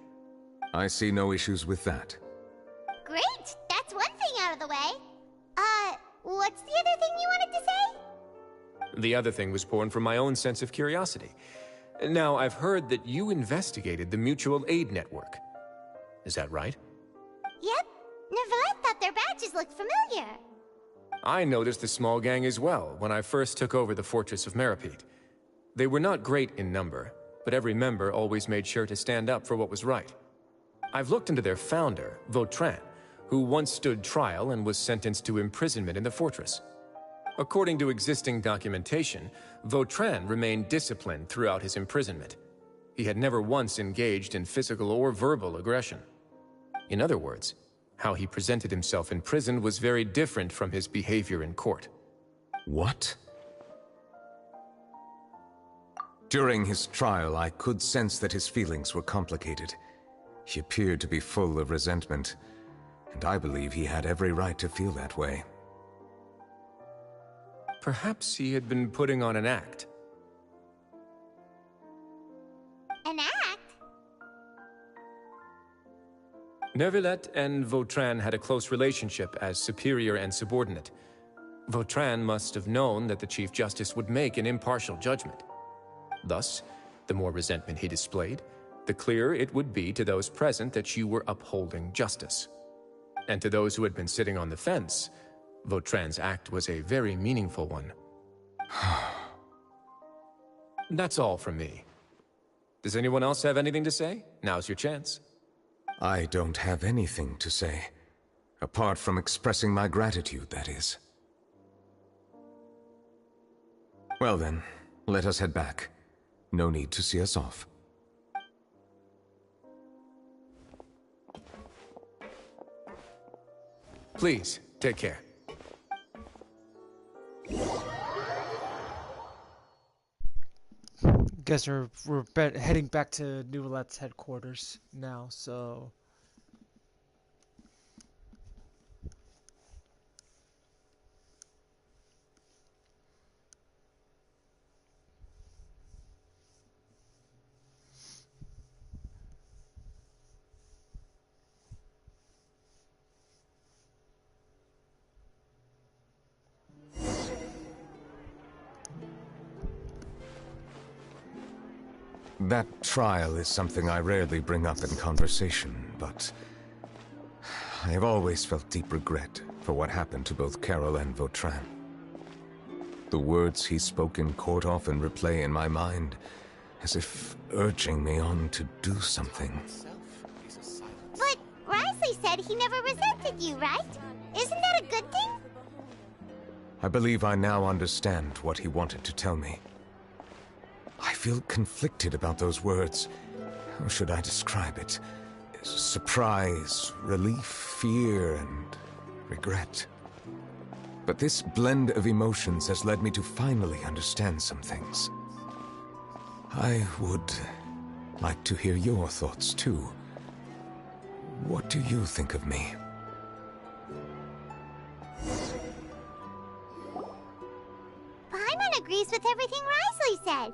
I see no issues with that. Great! That's one thing out of the way. What's the other thing you wanted to say? The other thing was born from my own sense of curiosity. Now, I've heard that you investigated the mutual aid network. Is that right? Yep. Neuvillette thought their badges looked familiar. I noticed the small gang as well when I first took over the Fortress of Meripede. They were not great in number, but every member always made sure to stand up for what was right. I've looked into their founder, Vautrin, who once stood trial and was sentenced to imprisonment in the fortress. According to existing documentation, Vautrin remained disciplined throughout his imprisonment. He had never once engaged in physical or verbal aggression. In other words, how he presented himself in prison was very different from his behavior in court. What? During his trial, I could sense that his feelings were complicated. He appeared to be full of resentment, and I believe he had every right to feel that way. Perhaps he had been putting on an act. An act? Neuvillette and Vautrin had a close relationship as superior and subordinate. Vautrin must have known that the Chief Justice would make an impartial judgment. Thus, the more resentment he displayed, the clearer it would be to those present that you were upholding justice. And to those who had been sitting on the fence, Vautrin's act was a very meaningful one. That's all from me. Does anyone else have anything to say? Now's your chance. I don't have anything to say. Apart from expressing my gratitude, that is. Well then, let us head back. No need to see us off. Please, take care. Guess we're heading back to Neuvillette's headquarters now, so... That trial is something I rarely bring up in conversation, but I have always felt deep regret for what happened to both Carol and Vautrin. The words he spoke in court often replay in my mind, as if urging me on to do something. But Risley said he never resented you, right? Isn't that a good thing? I believe I now understand what he wanted to tell me. I feel conflicted about those words. How should I describe it? Surprise, relief, fear, and regret. But this blend of emotions has led me to finally understand some things. I would like to hear your thoughts, too. What do you think of me? Paimon agrees with everything Risley said.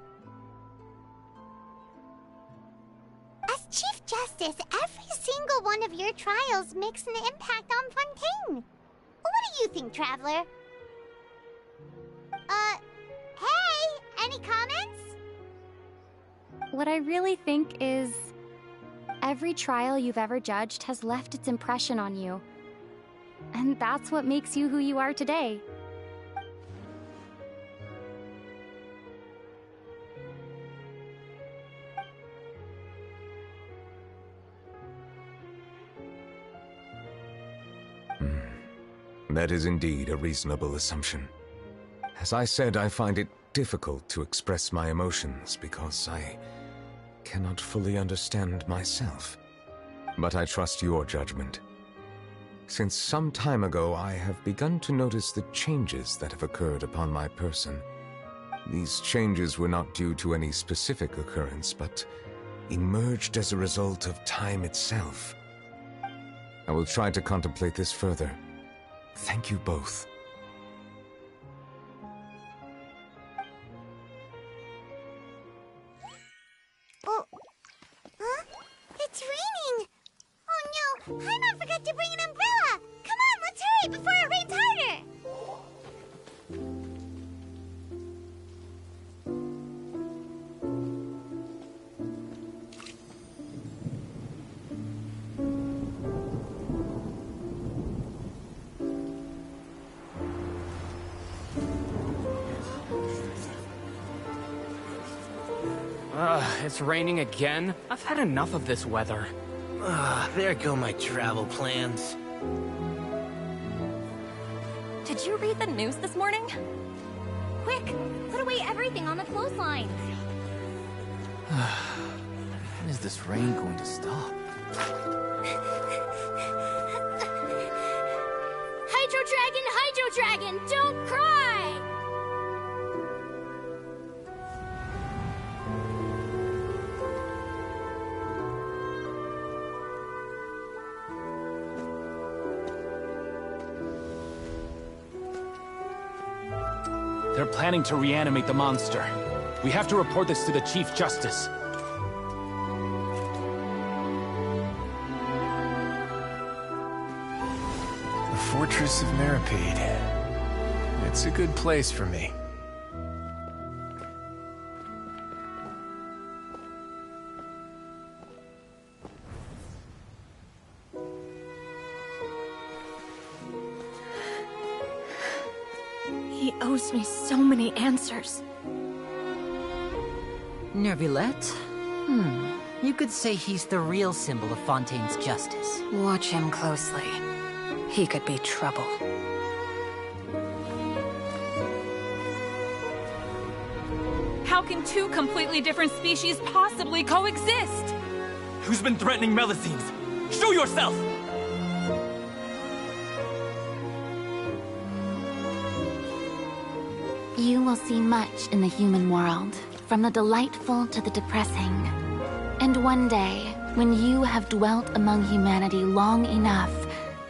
As Chief Justice, every single one of your trials makes an impact on Fontaine. What do you think, Traveler? Hey, any comments? What I really think is... every trial you've ever judged has left its impression on you. And that's what makes you who you are today. That is indeed a reasonable assumption. As I said, I find it difficult to express my emotions because I cannot fully understand myself. But I trust your judgment. Since some time ago, I have begun to notice the changes that have occurred upon my person. These changes were not due to any specific occurrence, but emerged as a result of time itself. I will try to contemplate this further. Thank you both. Oh, huh? It's raining! Oh no, Paimon forgot to bring an umbrella! Come on, let's hurry before it rains harder! It's raining again? I've had enough of this weather. There go my travel plans. Did you read the news this morning? Quick, put away everything on the clothesline. When is this rain going to stop? Hydro Dragon, don't cry! They're planning to reanimate the monster. We have to report this to the Chief Justice. The Fortress of Meripede. It's a good place for me. He owes me so many answers. Neuvillette, You could say he's the real symbol of Fontaine's justice. Watch him closely. He could be trouble. How can two completely different species possibly coexist? Who's been threatening Melusines? Show yourself! You will see much in the human world, from the delightful to the depressing. And one day, when you have dwelt among humanity long enough,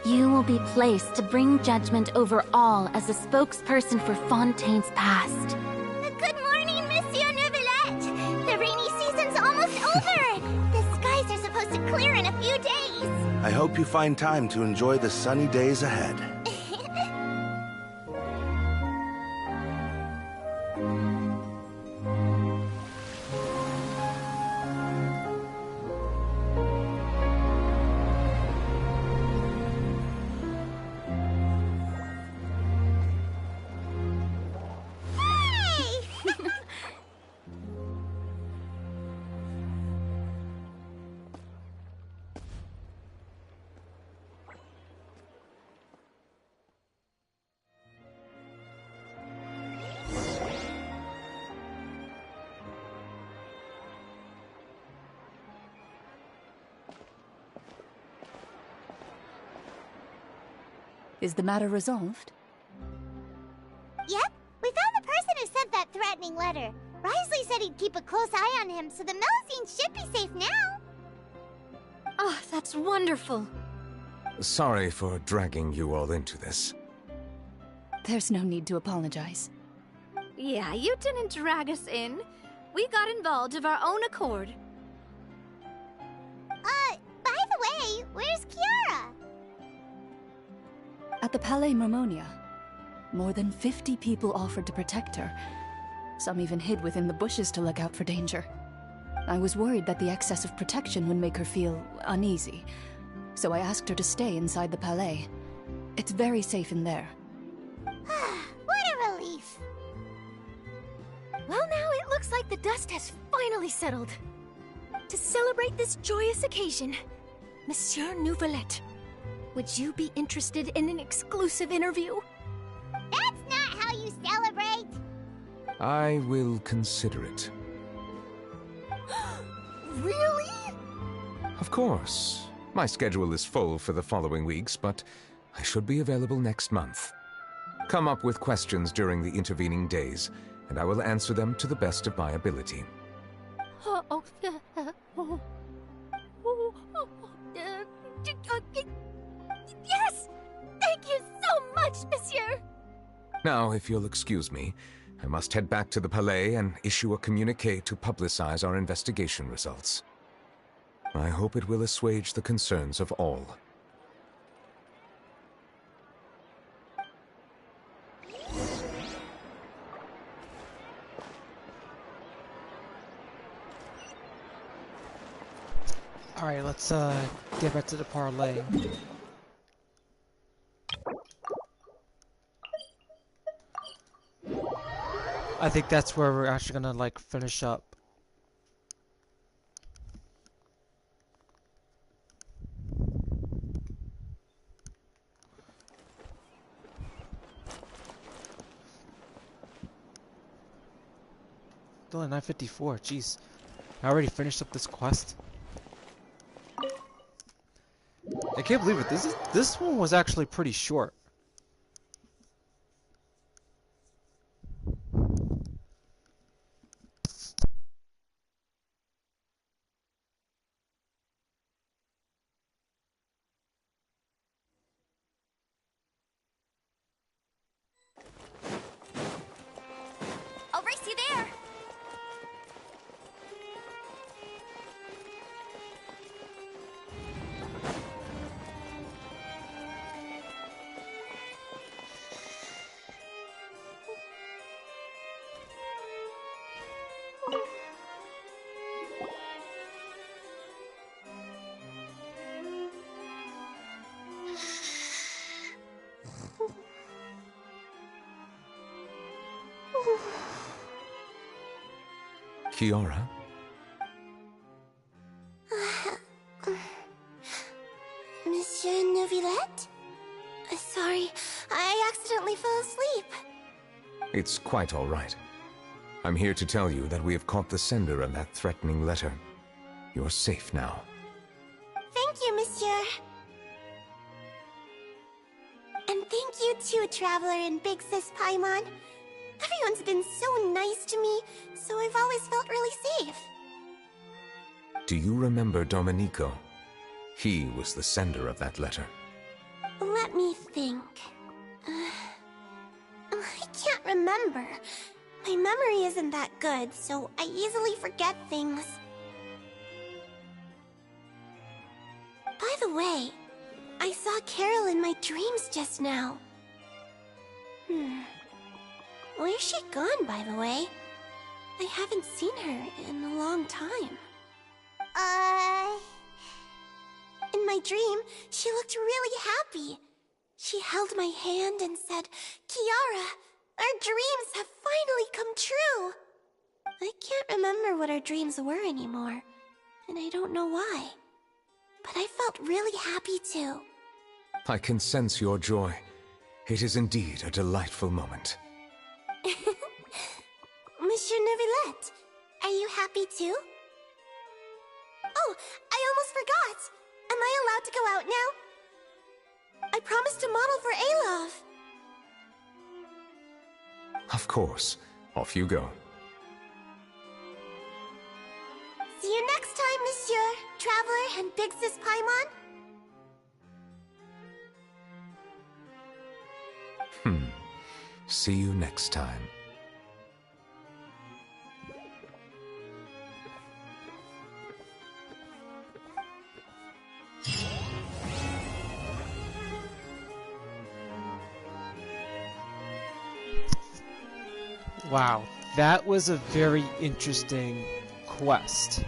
you will be placed to bring judgment over all as a spokesperson for Fontaine's past. Good morning, Monsieur Neuvillette! The rainy season's almost over! The skies are supposed to clear in a few days! I hope you find time to enjoy the sunny days ahead. Is the matter resolved? Yep, we found the person who sent that threatening letter. Risley said he'd keep a close eye on him, so the Melusines should be safe now. Oh, that's wonderful. Sorry for dragging you all into this. There's no need to apologize. Yeah, you didn't drag us in. We got involved of our own accord. By the way, where's Kiara? At the Palais Mermonia, more than 50 people offered to protect her. Some even hid within the bushes to look out for danger. I was worried that the excess of protection would make her feel uneasy, so I asked her to stay inside the Palais. It's very safe in there. What a relief. Well, now it looks like the dust has finally settled. To celebrate this joyous occasion, Monsieur Neuvillette, would you be interested in an exclusive interview? That's not how you celebrate! I will consider it. Really? Of course. My schedule is full for the following weeks, but I should be available next month. Come up with questions during the intervening days, and I will answer them to the best of my ability. Yes! Thank you so much, monsieur! Now, if you'll excuse me, I must head back to the Palais and issue a communique to publicize our investigation results. I hope it will assuage the concerns of all. Alright, let's get back to the parlay. I think that's where we're actually gonna like finish up. Still at 9:54. Jeez, I already finished up this quest. I can't believe it. This one was actually pretty short. I'll race you there. Kiara? Monsieur Neuvillette? Sorry, I accidentally fell asleep. It's quite all right. I'm here to tell you that we have caught the sender of that threatening letter. You're safe now. Thank you, Monsieur. And thank you too, Traveler and Big Sis Paimon. Everyone's been so nice to me, so I've always felt really safe. Do you remember Domenico? He was the sender of that letter. Let me think. I can't remember. My memory isn't that good, so I easily forget things. By the way, I saw Carol in my dreams just now. Where's she gone, by the way? I haven't seen her in a long time. In my dream, she looked really happy. She held my hand and said, "Kiara, our dreams have finally come true." I can't remember what our dreams were anymore, and I don't know why. But I felt really happy too. I can sense your joy. It is indeed a delightful moment. Monsieur Neuvillette, are you happy too? Oh, I almost forgot! Am I allowed to go out now? I promised to model for Alov. Of course. Off you go. See you next time, Monsieur, Traveler, and Big Sis Paimon. See you next time. Wow, that was a very interesting quest.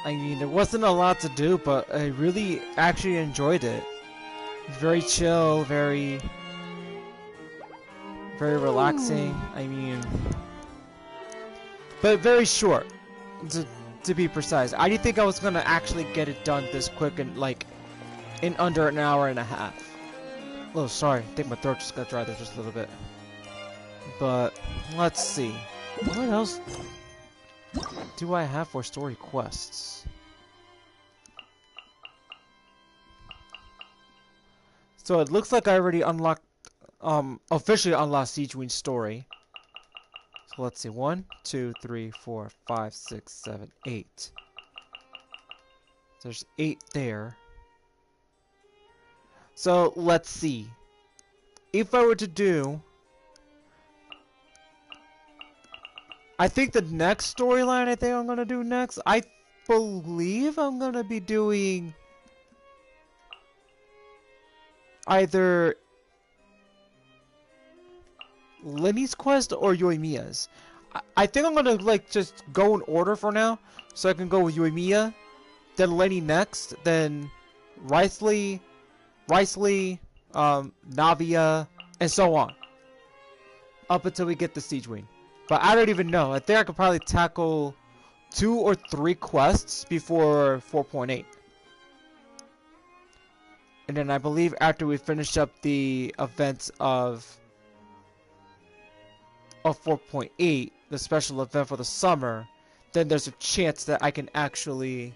I mean, there wasn't a lot to do, but I really actually enjoyed it. Very chill, very relaxing. I mean, but very short, to be precise. I didn't think I was gonna actually get it done this quick and like in under an hour and a half. Oh, sorry. I think my throat just got dry there just a little bit. But let's see. What else do I have for story quests? So it looks like I already unlocked, officially unlocked Siegeween's story. So let's see. 1, 2, 3, 4, 5, 6, 7, 8. There's 8 there. So let's see. If I were to do, I think the next storyline I think I'm gonna do next, I believe I'm gonna be doing either Lenny's quest or Yoimiya's. I think I'm gonna like just go in order for now, so I can go with Yoimiya, then Lenny next, then Ricely, Navia, and so on, up until we get the Siegeween. But I don't even know. I think I could probably tackle 2 or 3 quests before 4.8. And then I believe after we finish up the events of 4.8, the special event for the summer, then there's a chance that I can actually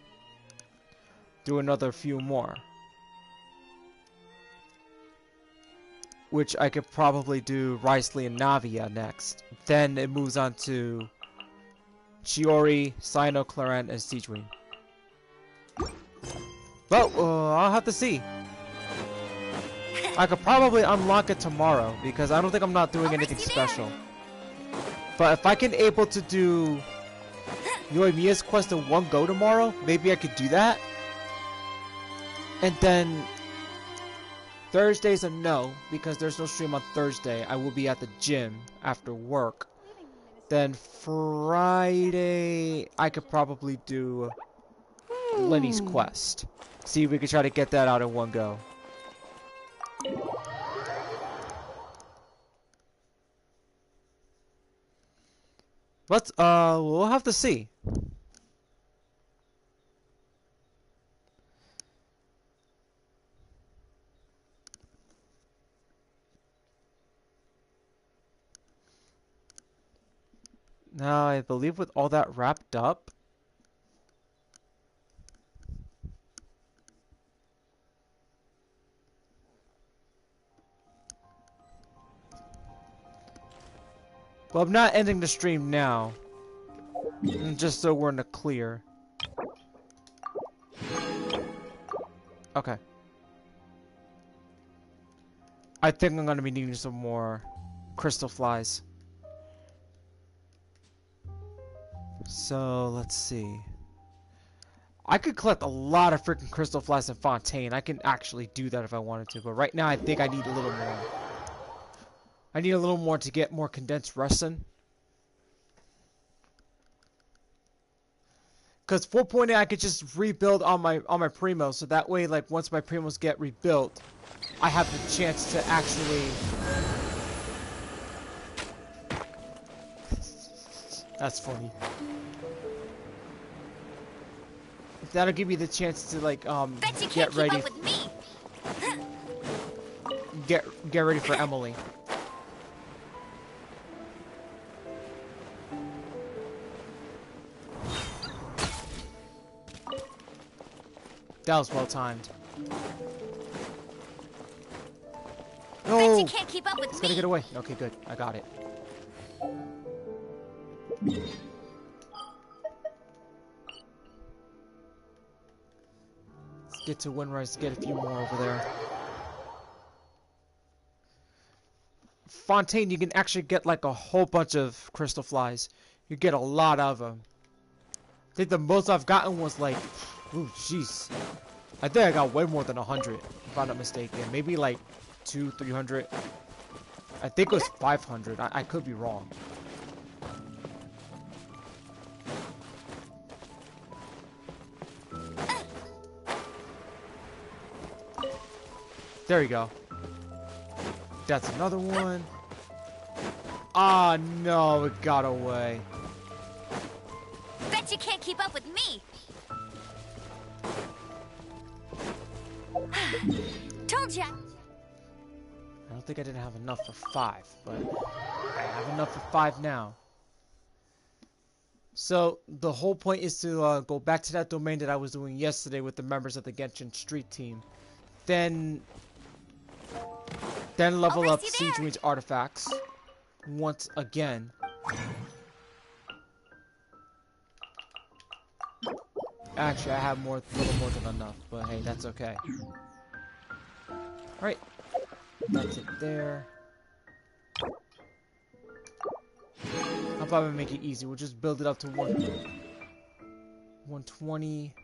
do another few more. Which I could probably do Ricely and Navia next. Then it moves on to Chiori, Sino, Claren, and Siegeween. Well, I'll have to see. I could probably unlock it tomorrow because I don't think I'm not doing anything special. But if I can able to do Yoimiya's quest in one go tomorrow, maybe I could do that. And then Thursday's a no, because there's no stream on Thursday. I will be at the gym after work. Then Friday, I could probably do Lenny's quest. See if we can try to get that out in one go. We'll have to see. Now, I believe with all that wrapped up, well, I'm not ending the stream now, just so we're in the clear. Okay. I think I'm gonna be needing some more crystal flies. So, let's see. I could collect a lot of freaking crystal flies in Fontaine. I can actually do that if I wanted to, but right now I think I need a little more. I need a little more to get more condensed resin. Because 4.8 I could just rebuild on my primos, so that way, like, once my primos get rebuilt, I have the chance to actually... That's funny. That'll give me the chance to, like, get ready. Get ready for Emily. That was well timed. No! Bet you can't keep up with It's gonna get away. Okay, good. I got it. Let's get to Windrise, get a few more over there. Fontaine, you can actually get like a whole bunch of crystal flies. You get a lot of them. I think the most I've gotten was like, ooh, jeez. I think I got way more than 100, if I'm not mistaken. Maybe like 200-300. I think it was 500. I could be wrong. There you go. That's another one. Ah, no, it got away. Bet you can't keep up with me. Told ya. I don't think I didn't have enough for 5, but I have enough for 5 now. So the whole point is to go back to that domain that I was doing yesterday with the members of the Genshin Street team. Then level up Siege Wing's artifacts once again. Actually, I have a little more than enough, but hey, that's okay. Alright, that's it there. I'll probably make it easy. We'll just build it up to 120.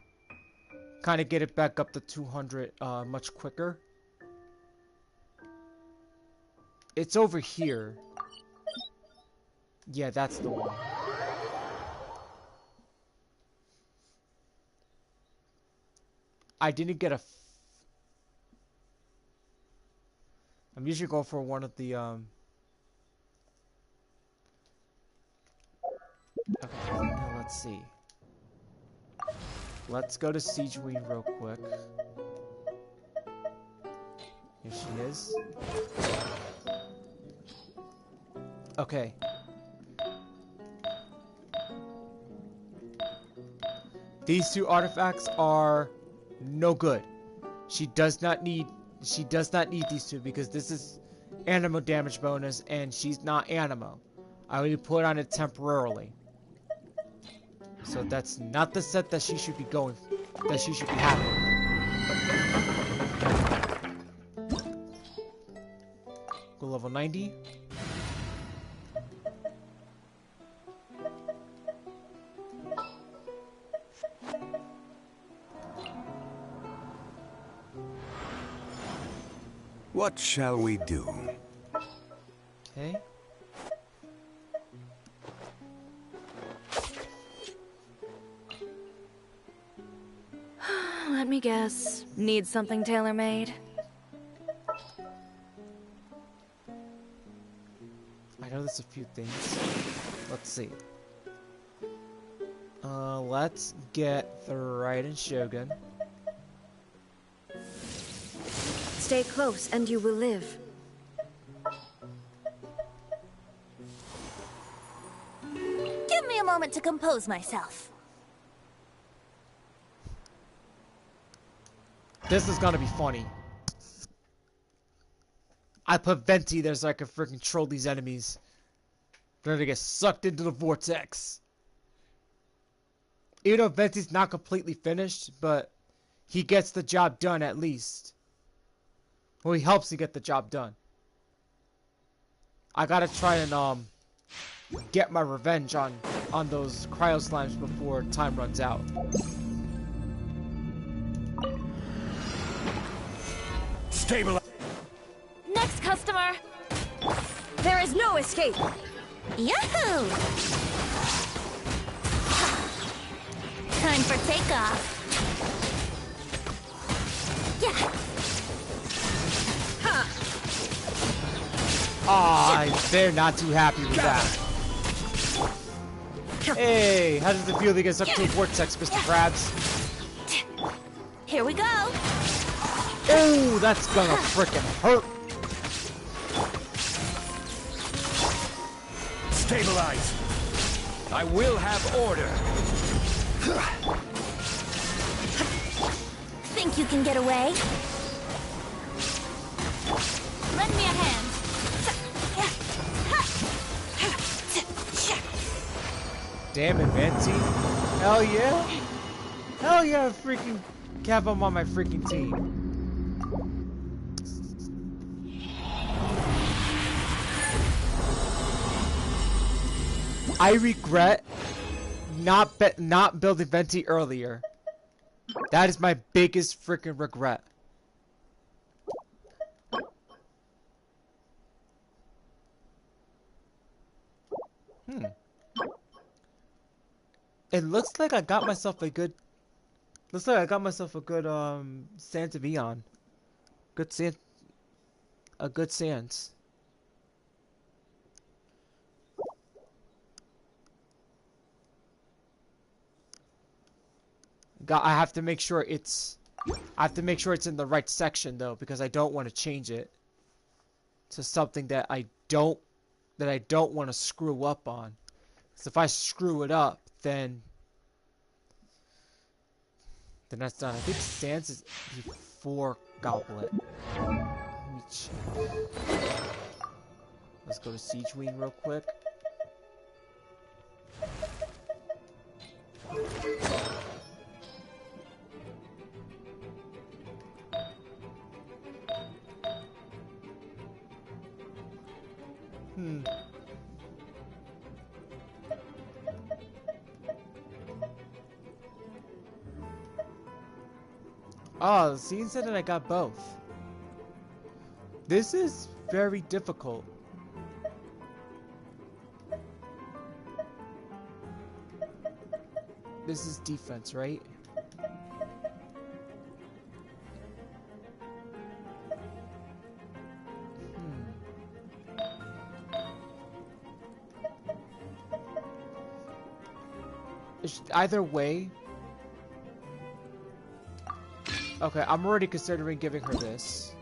Kind of get it back up to 200 much quicker. It's over here. Yeah, that's the one. I didn't get a... I'm usually going for one of the, Okay, now let's see. Let's go to Siege Wing real quick. Here she is. Okay. These two artifacts are no good. She does not need these two because this is Animo damage bonus and she's not Animo. I only put on it temporarily. So that's not the set that she should be having. Go level 90. What shall we do? Okay. Let me guess. Need something tailor-made? I know there's a few things. Let's see. Let's get the Raiden Shogun. Stay close and you will live. Get a moment to compose myself. This is gonna be funny. I put Venti there so I can freaking troll these enemies. They're gonna get sucked into the vortex. Even though Venti's not completely finished, but he gets the job done at least. Well, he helps you get the job done. I gotta try and get my revenge on those cryo slimes before time runs out. Stabilize. Next customer. There is no escape. Yahoo! Time for takeoff. Yeah. Ah, they're not too happy with that. Hey, how does it feel to get sucked to a vortex, Mr. Krabs? Here we go. Oh, that's gonna frickin' hurt. Stabilize. I will have order. Think you can get away? Lend me a hand. Damn it, Venti. Hell yeah. Hell yeah, freaking have him on my freaking team. I regret not building Venti earlier. That is my biggest freaking regret. It looks like I got myself a good. Looks like I got myself a good Santa Vion. Good San. A good Sans. I have to make sure it's. I have to make sure it's in the right section though, because I don't want to change it to something that I don't want to screw up on. So if I screw it up, then that's done. I think Sans is before Goblet. Let me check. Let's go to Siege Wing real quick. Oh, the scene said that I got both. This is very difficult. This is defense, right? Either way. Okay, I'm already considering giving her this.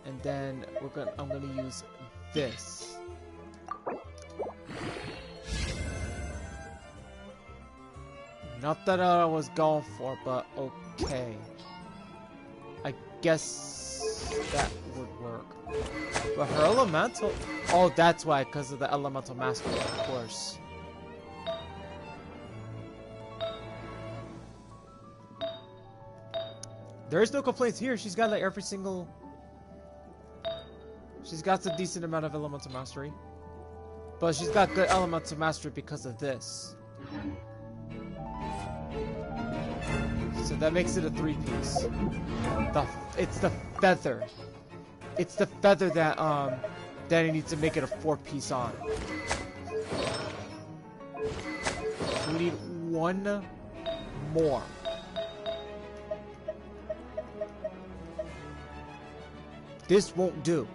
And then I'm gonna use this. Not that I was going for, but okay. I guess that would work. But her elemental... Oh, that's why, because of the elemental mastery, of course. There's no complaints here. She's got like every single... She's got a decent amount of elemental mastery. But she's got good elemental mastery because of this. So that makes it a 3-piece. It's the feather. It's the feather that that I need to make it a 4-piece on. So we need one more. This won't do.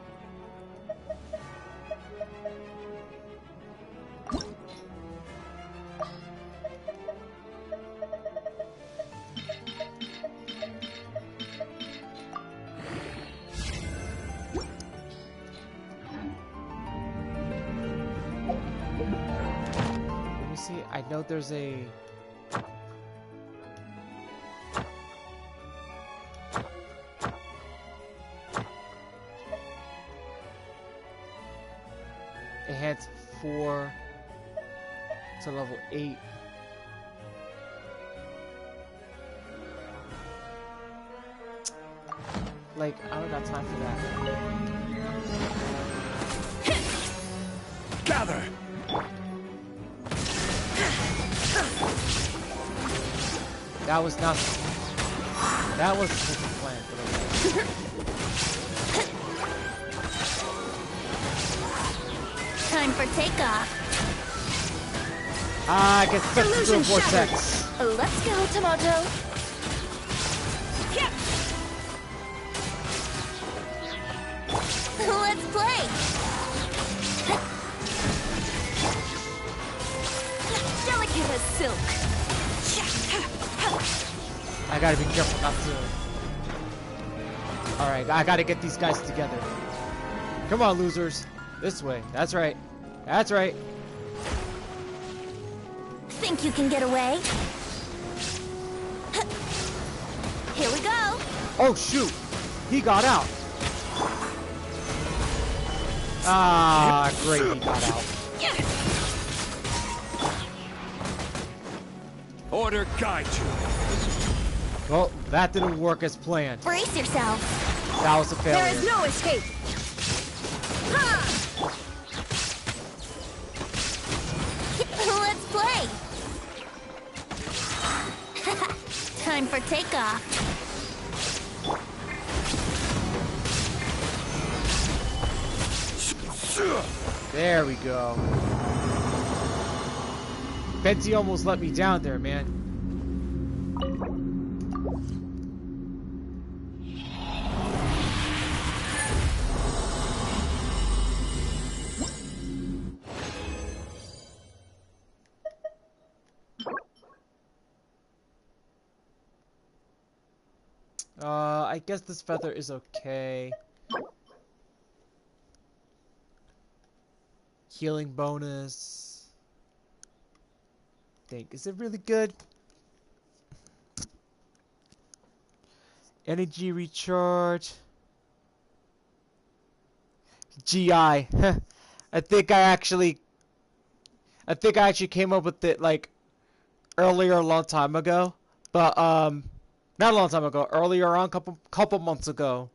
I know there's a... Enhance 4 to level 8. Like, I don't got time for that. Gather! That was not... That wasn't the plan, but okay. Time for takeoff. Ah, I get sucked into a vortex. Let's go, Tomato. Let's play. Delicate as silk. I gotta be careful not to... Alright, I gotta get these guys together. Come on, losers. This way. That's right. That's right. Think you can get away? Here we go. Oh, shoot. He got out. Ah, great. He got out. Order guide you. Well, that didn't work as planned. Brace yourself. That was a failure. There is no escape. Let's play. Time for takeoff. There we go. Betsy almost let me down there, man. I guess this feather is okay. Healing bonus. Is it really good? Energy recharge. GI. I think I actually came up with it like earlier a long time ago, but not a long time ago, earlier on, couple months ago.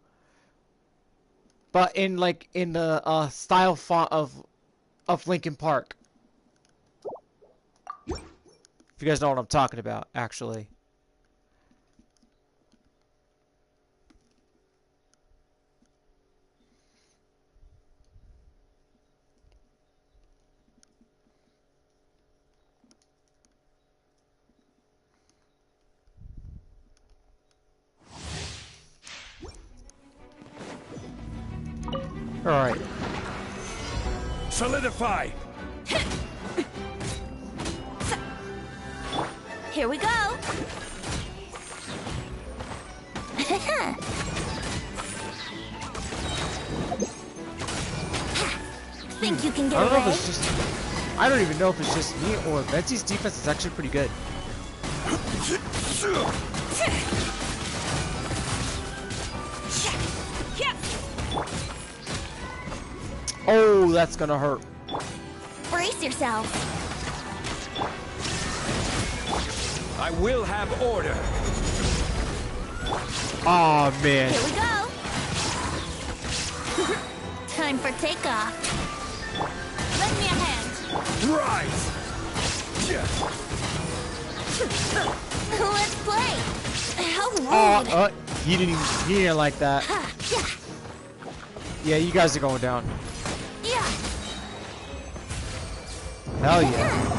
But in the style font of Linkin Park. If you guys know what I'm talking about, actually. Alright. Solidify! Here we go. Think you can get away? I don't know if it's just... I don't even know if it's just me or Betsy's defense is actually pretty good. Oh, that's gonna hurt. Brace yourself. I will have order. Oh man. Here we go. Time for takeoff. Lend me a hand. Rise. Let's play. How rude. He didn't like that. Yeah, you guys are going down. Yeah. Hell yeah.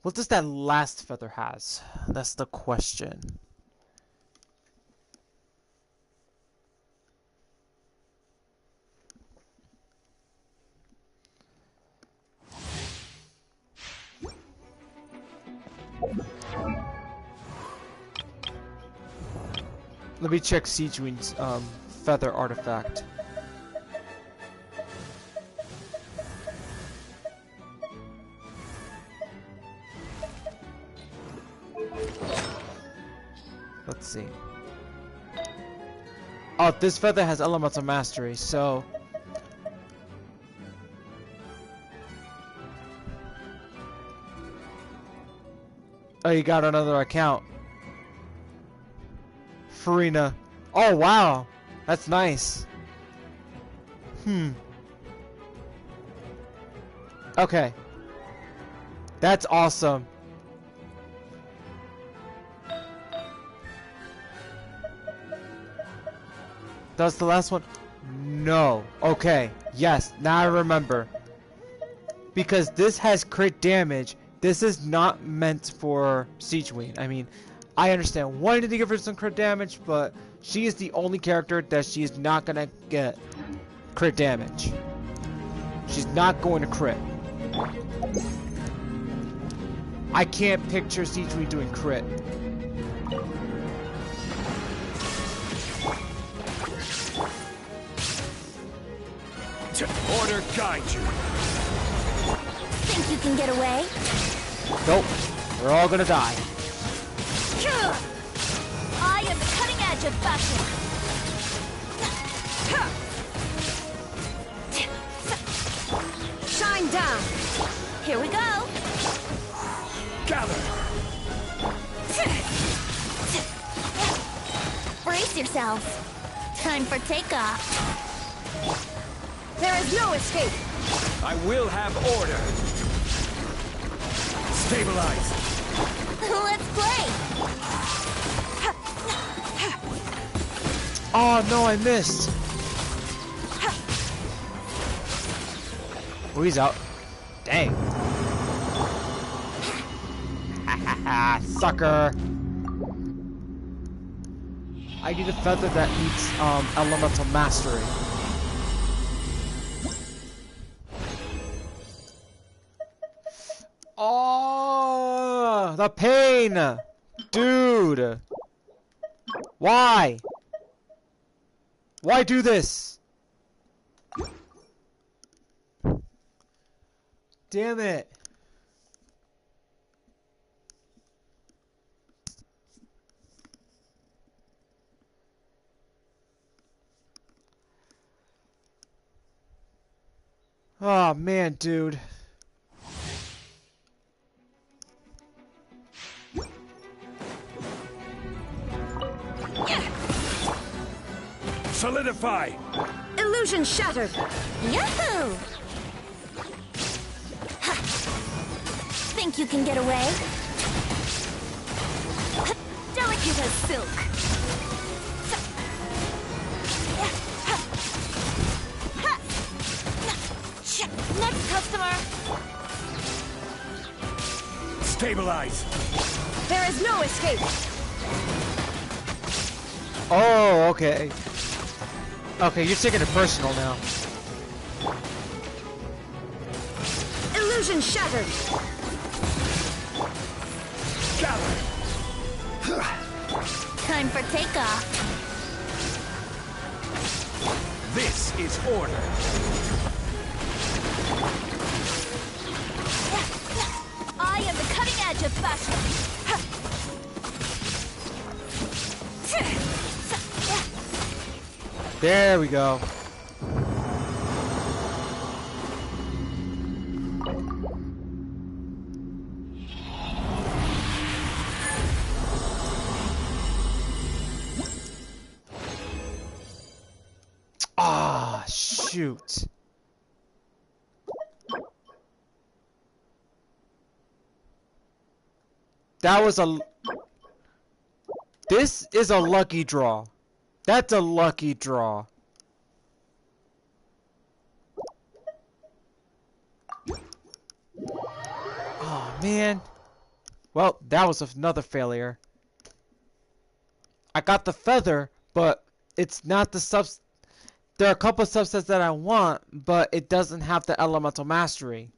What does that last feather has? That's the question. Let me check Sijuin's feather artifact. Let's see. Oh, this feather has elemental mastery, so oh, you got another account. Farina. Oh, wow. That's nice. Okay. That's awesome. That's the last one? No. Okay. Yes. Now I remember. Because this has crit damage. This is not meant for Sijuin. I mean, I understand wanting to give her some crit damage, but she is the only character that she is not gonna get crit damage. She's not going to crit. I can't picture Sijuin doing crit. Order guide you. Think you can get away? Nope. We're all gonna die. I am the cutting edge of fashion. Shine down. Here we go. Gather. Brace yourselves. Time for takeoff. There is no escape. I will have order. Stabilize. Let's play. Oh no, I missed. Oh, he's out. Dang. Sucker. I need a feather that needs elemental mastery. Oh, the pain, dude. Why? Why do this? Damn it. Oh man, dude. Solidify. Illusion shattered. Yahoo! Think you can get away? Delicate as silk. Next customer. Stabilize. There is no escape. Oh, okay. Okay, you're taking it personal now. Illusion shattered. Gather. Time for takeoff. This is order. I am the cutting edge of fashion. There we go. Ah, shoot. That was a... This is a lucky draw. That's a lucky draw. Oh, man. Well, that was another failure. I got the feather, but it's not the subs... There are a couple of subsets that I want, but it doesn't have the elemental mastery.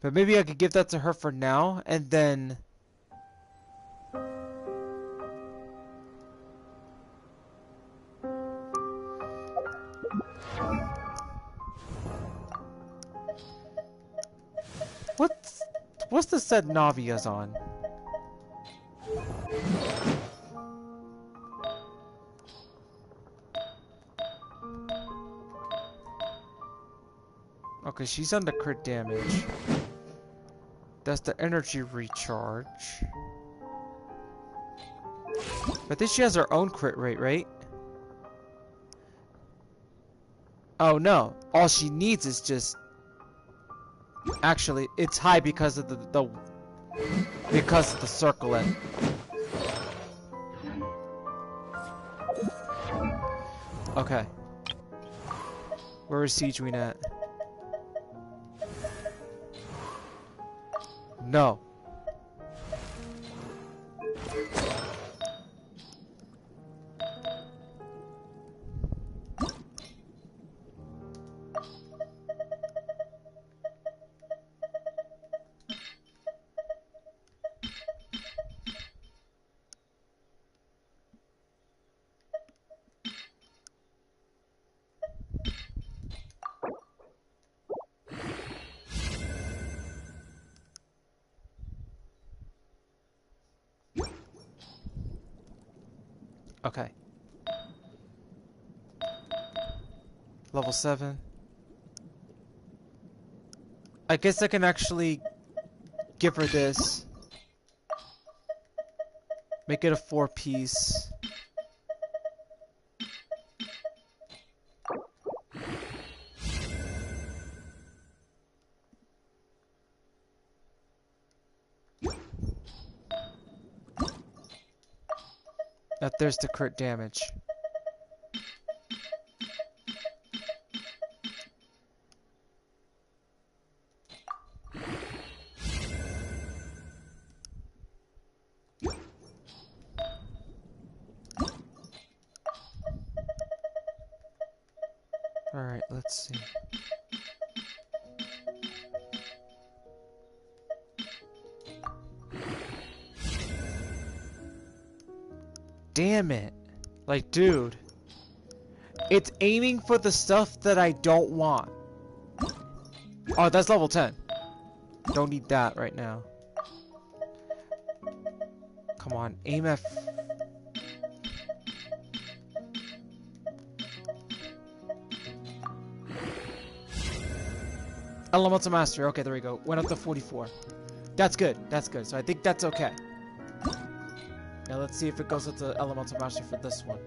But maybe I could give that to her for now, and then... What's the set Navia's on? Okay, she's on the crit damage. That's the energy recharge. But then she has her own crit rate, right? Oh no, all she needs is just... Actually, it's high because of because of the circlet. Okay. Where is Siegeween at? No. Okay. Level 7. I guess I can actually give her this. Make it a 4-piece. Now there's the crit damage. Alright, let's see. Damn it. Like, dude. It's aiming for the stuff that I don't want. Oh, that's level 10. Don't need that right now. Come on, aim at... Elemental Mastery. Okay, there we go. Went up to 44. That's good. That's good. So I think that's okay. Now let's see if it goes up to Elemental Mastery for this one.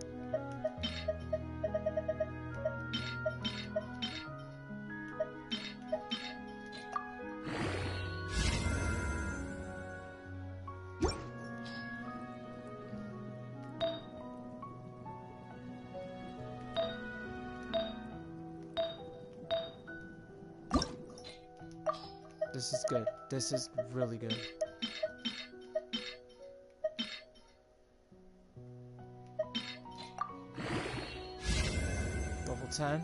This is good. This is really good. Level 10.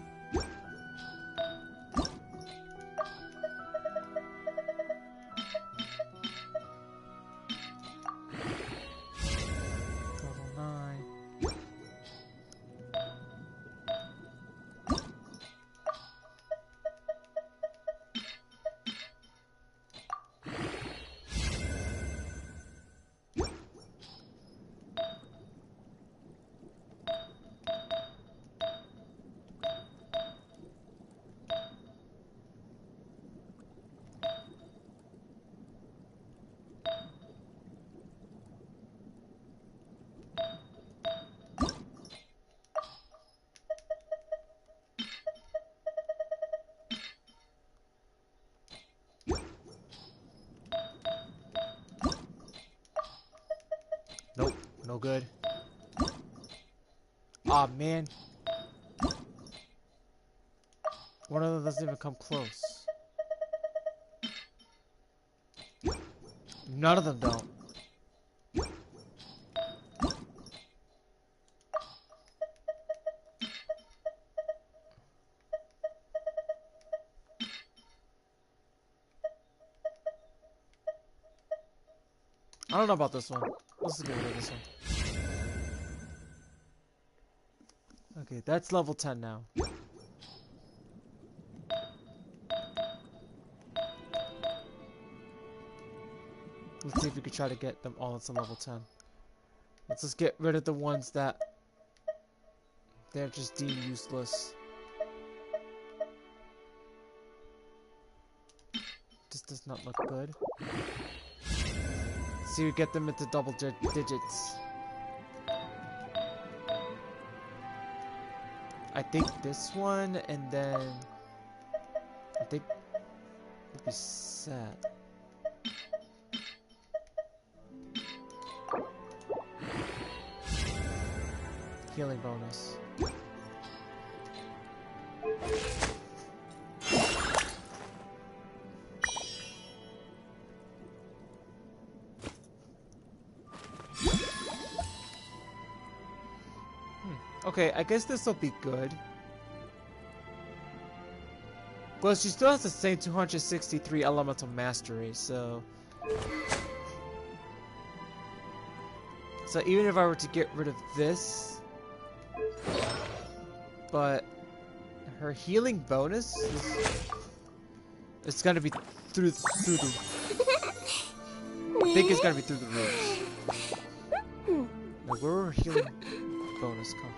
Level 9. Nope, no good. Aw, man. One of them doesn't even come close. None of them don't. I don't know about this one. Let's get rid of this one. Okay, that's level 10 now. Let's see if we can try to get them all to level 10. Let's just get rid of the ones that they're just deemed useless. This does not look good. See, we get them into double digits. I think this one, and then I think we'll be set. Healing bonus. Okay, I guess this will be good. Well, she still has the same 263 elemental mastery, so... So even if I were to get rid of this... But... her healing bonus is... It's gonna be through the... I think it's gonna be through the roof. Like, where will her healing bonus come from?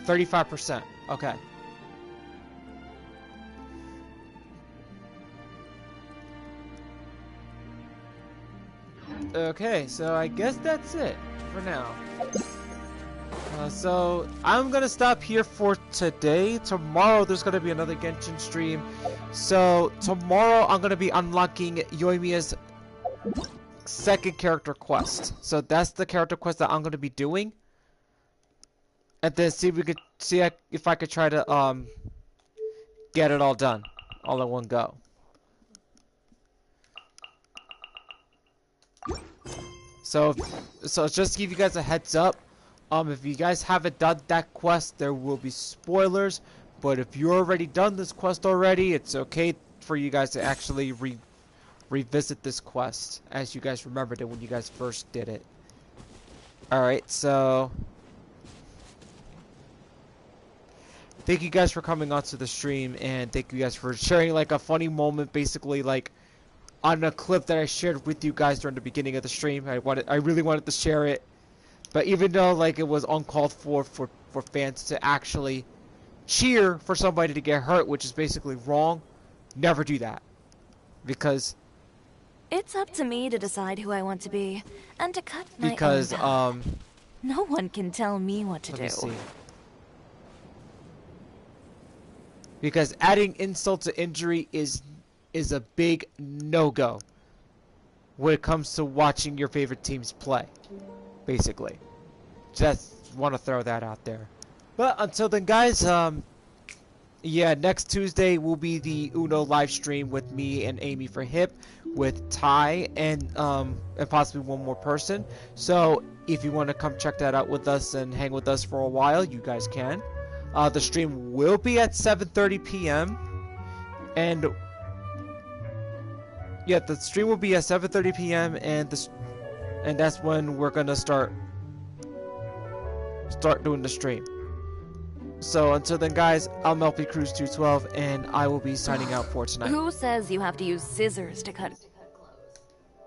35%. Okay. Okay, so I guess that's it for now. So I'm gonna stop here for today. Tomorrow there's gonna be another Genshin stream. So tomorrow I'm gonna be unlocking Yoimiya's second character quest. So that's the character quest that I'm gonna be doing. And then see if we could if I could try to get it all done, all in one go. So just to give you guys a heads up, if you guys haven't done that quest, there will be spoilers. But if you already done this quest already, it's okay for you guys to actually revisit this quest as you guys remembered it when you guys first did it. All right, so. Thank you guys for coming onto the stream, and thank you guys for sharing like a funny moment, basically like on a clip that I shared with you guys during the beginning of the stream. I really wanted to share it, but even though like it was uncalled for fans to actually cheer for somebody to get hurt, which is basically wrong, never do that, because it's up to me to decide who I want to be and to cut my own path. No one can tell me what to do. See. Because adding insult to injury is a big no-go when it comes to watching your favorite teams play, basically. Just want to throw that out there. But until then, guys, yeah, next Tuesday will be the Uno live stream with me and Amy for Hip, with Ty and possibly one more person. So if you want to come check that out with us and hang with us for a while, you guys can. The stream will be at 7:30 p.m. and yeah, the stream will be at 7:30 p.m. and that's when we're gonna start doing the stream. So until then, guys, I'm LP Cruz 212, and I will be signing out for tonight. Who says you have to use scissors to cut?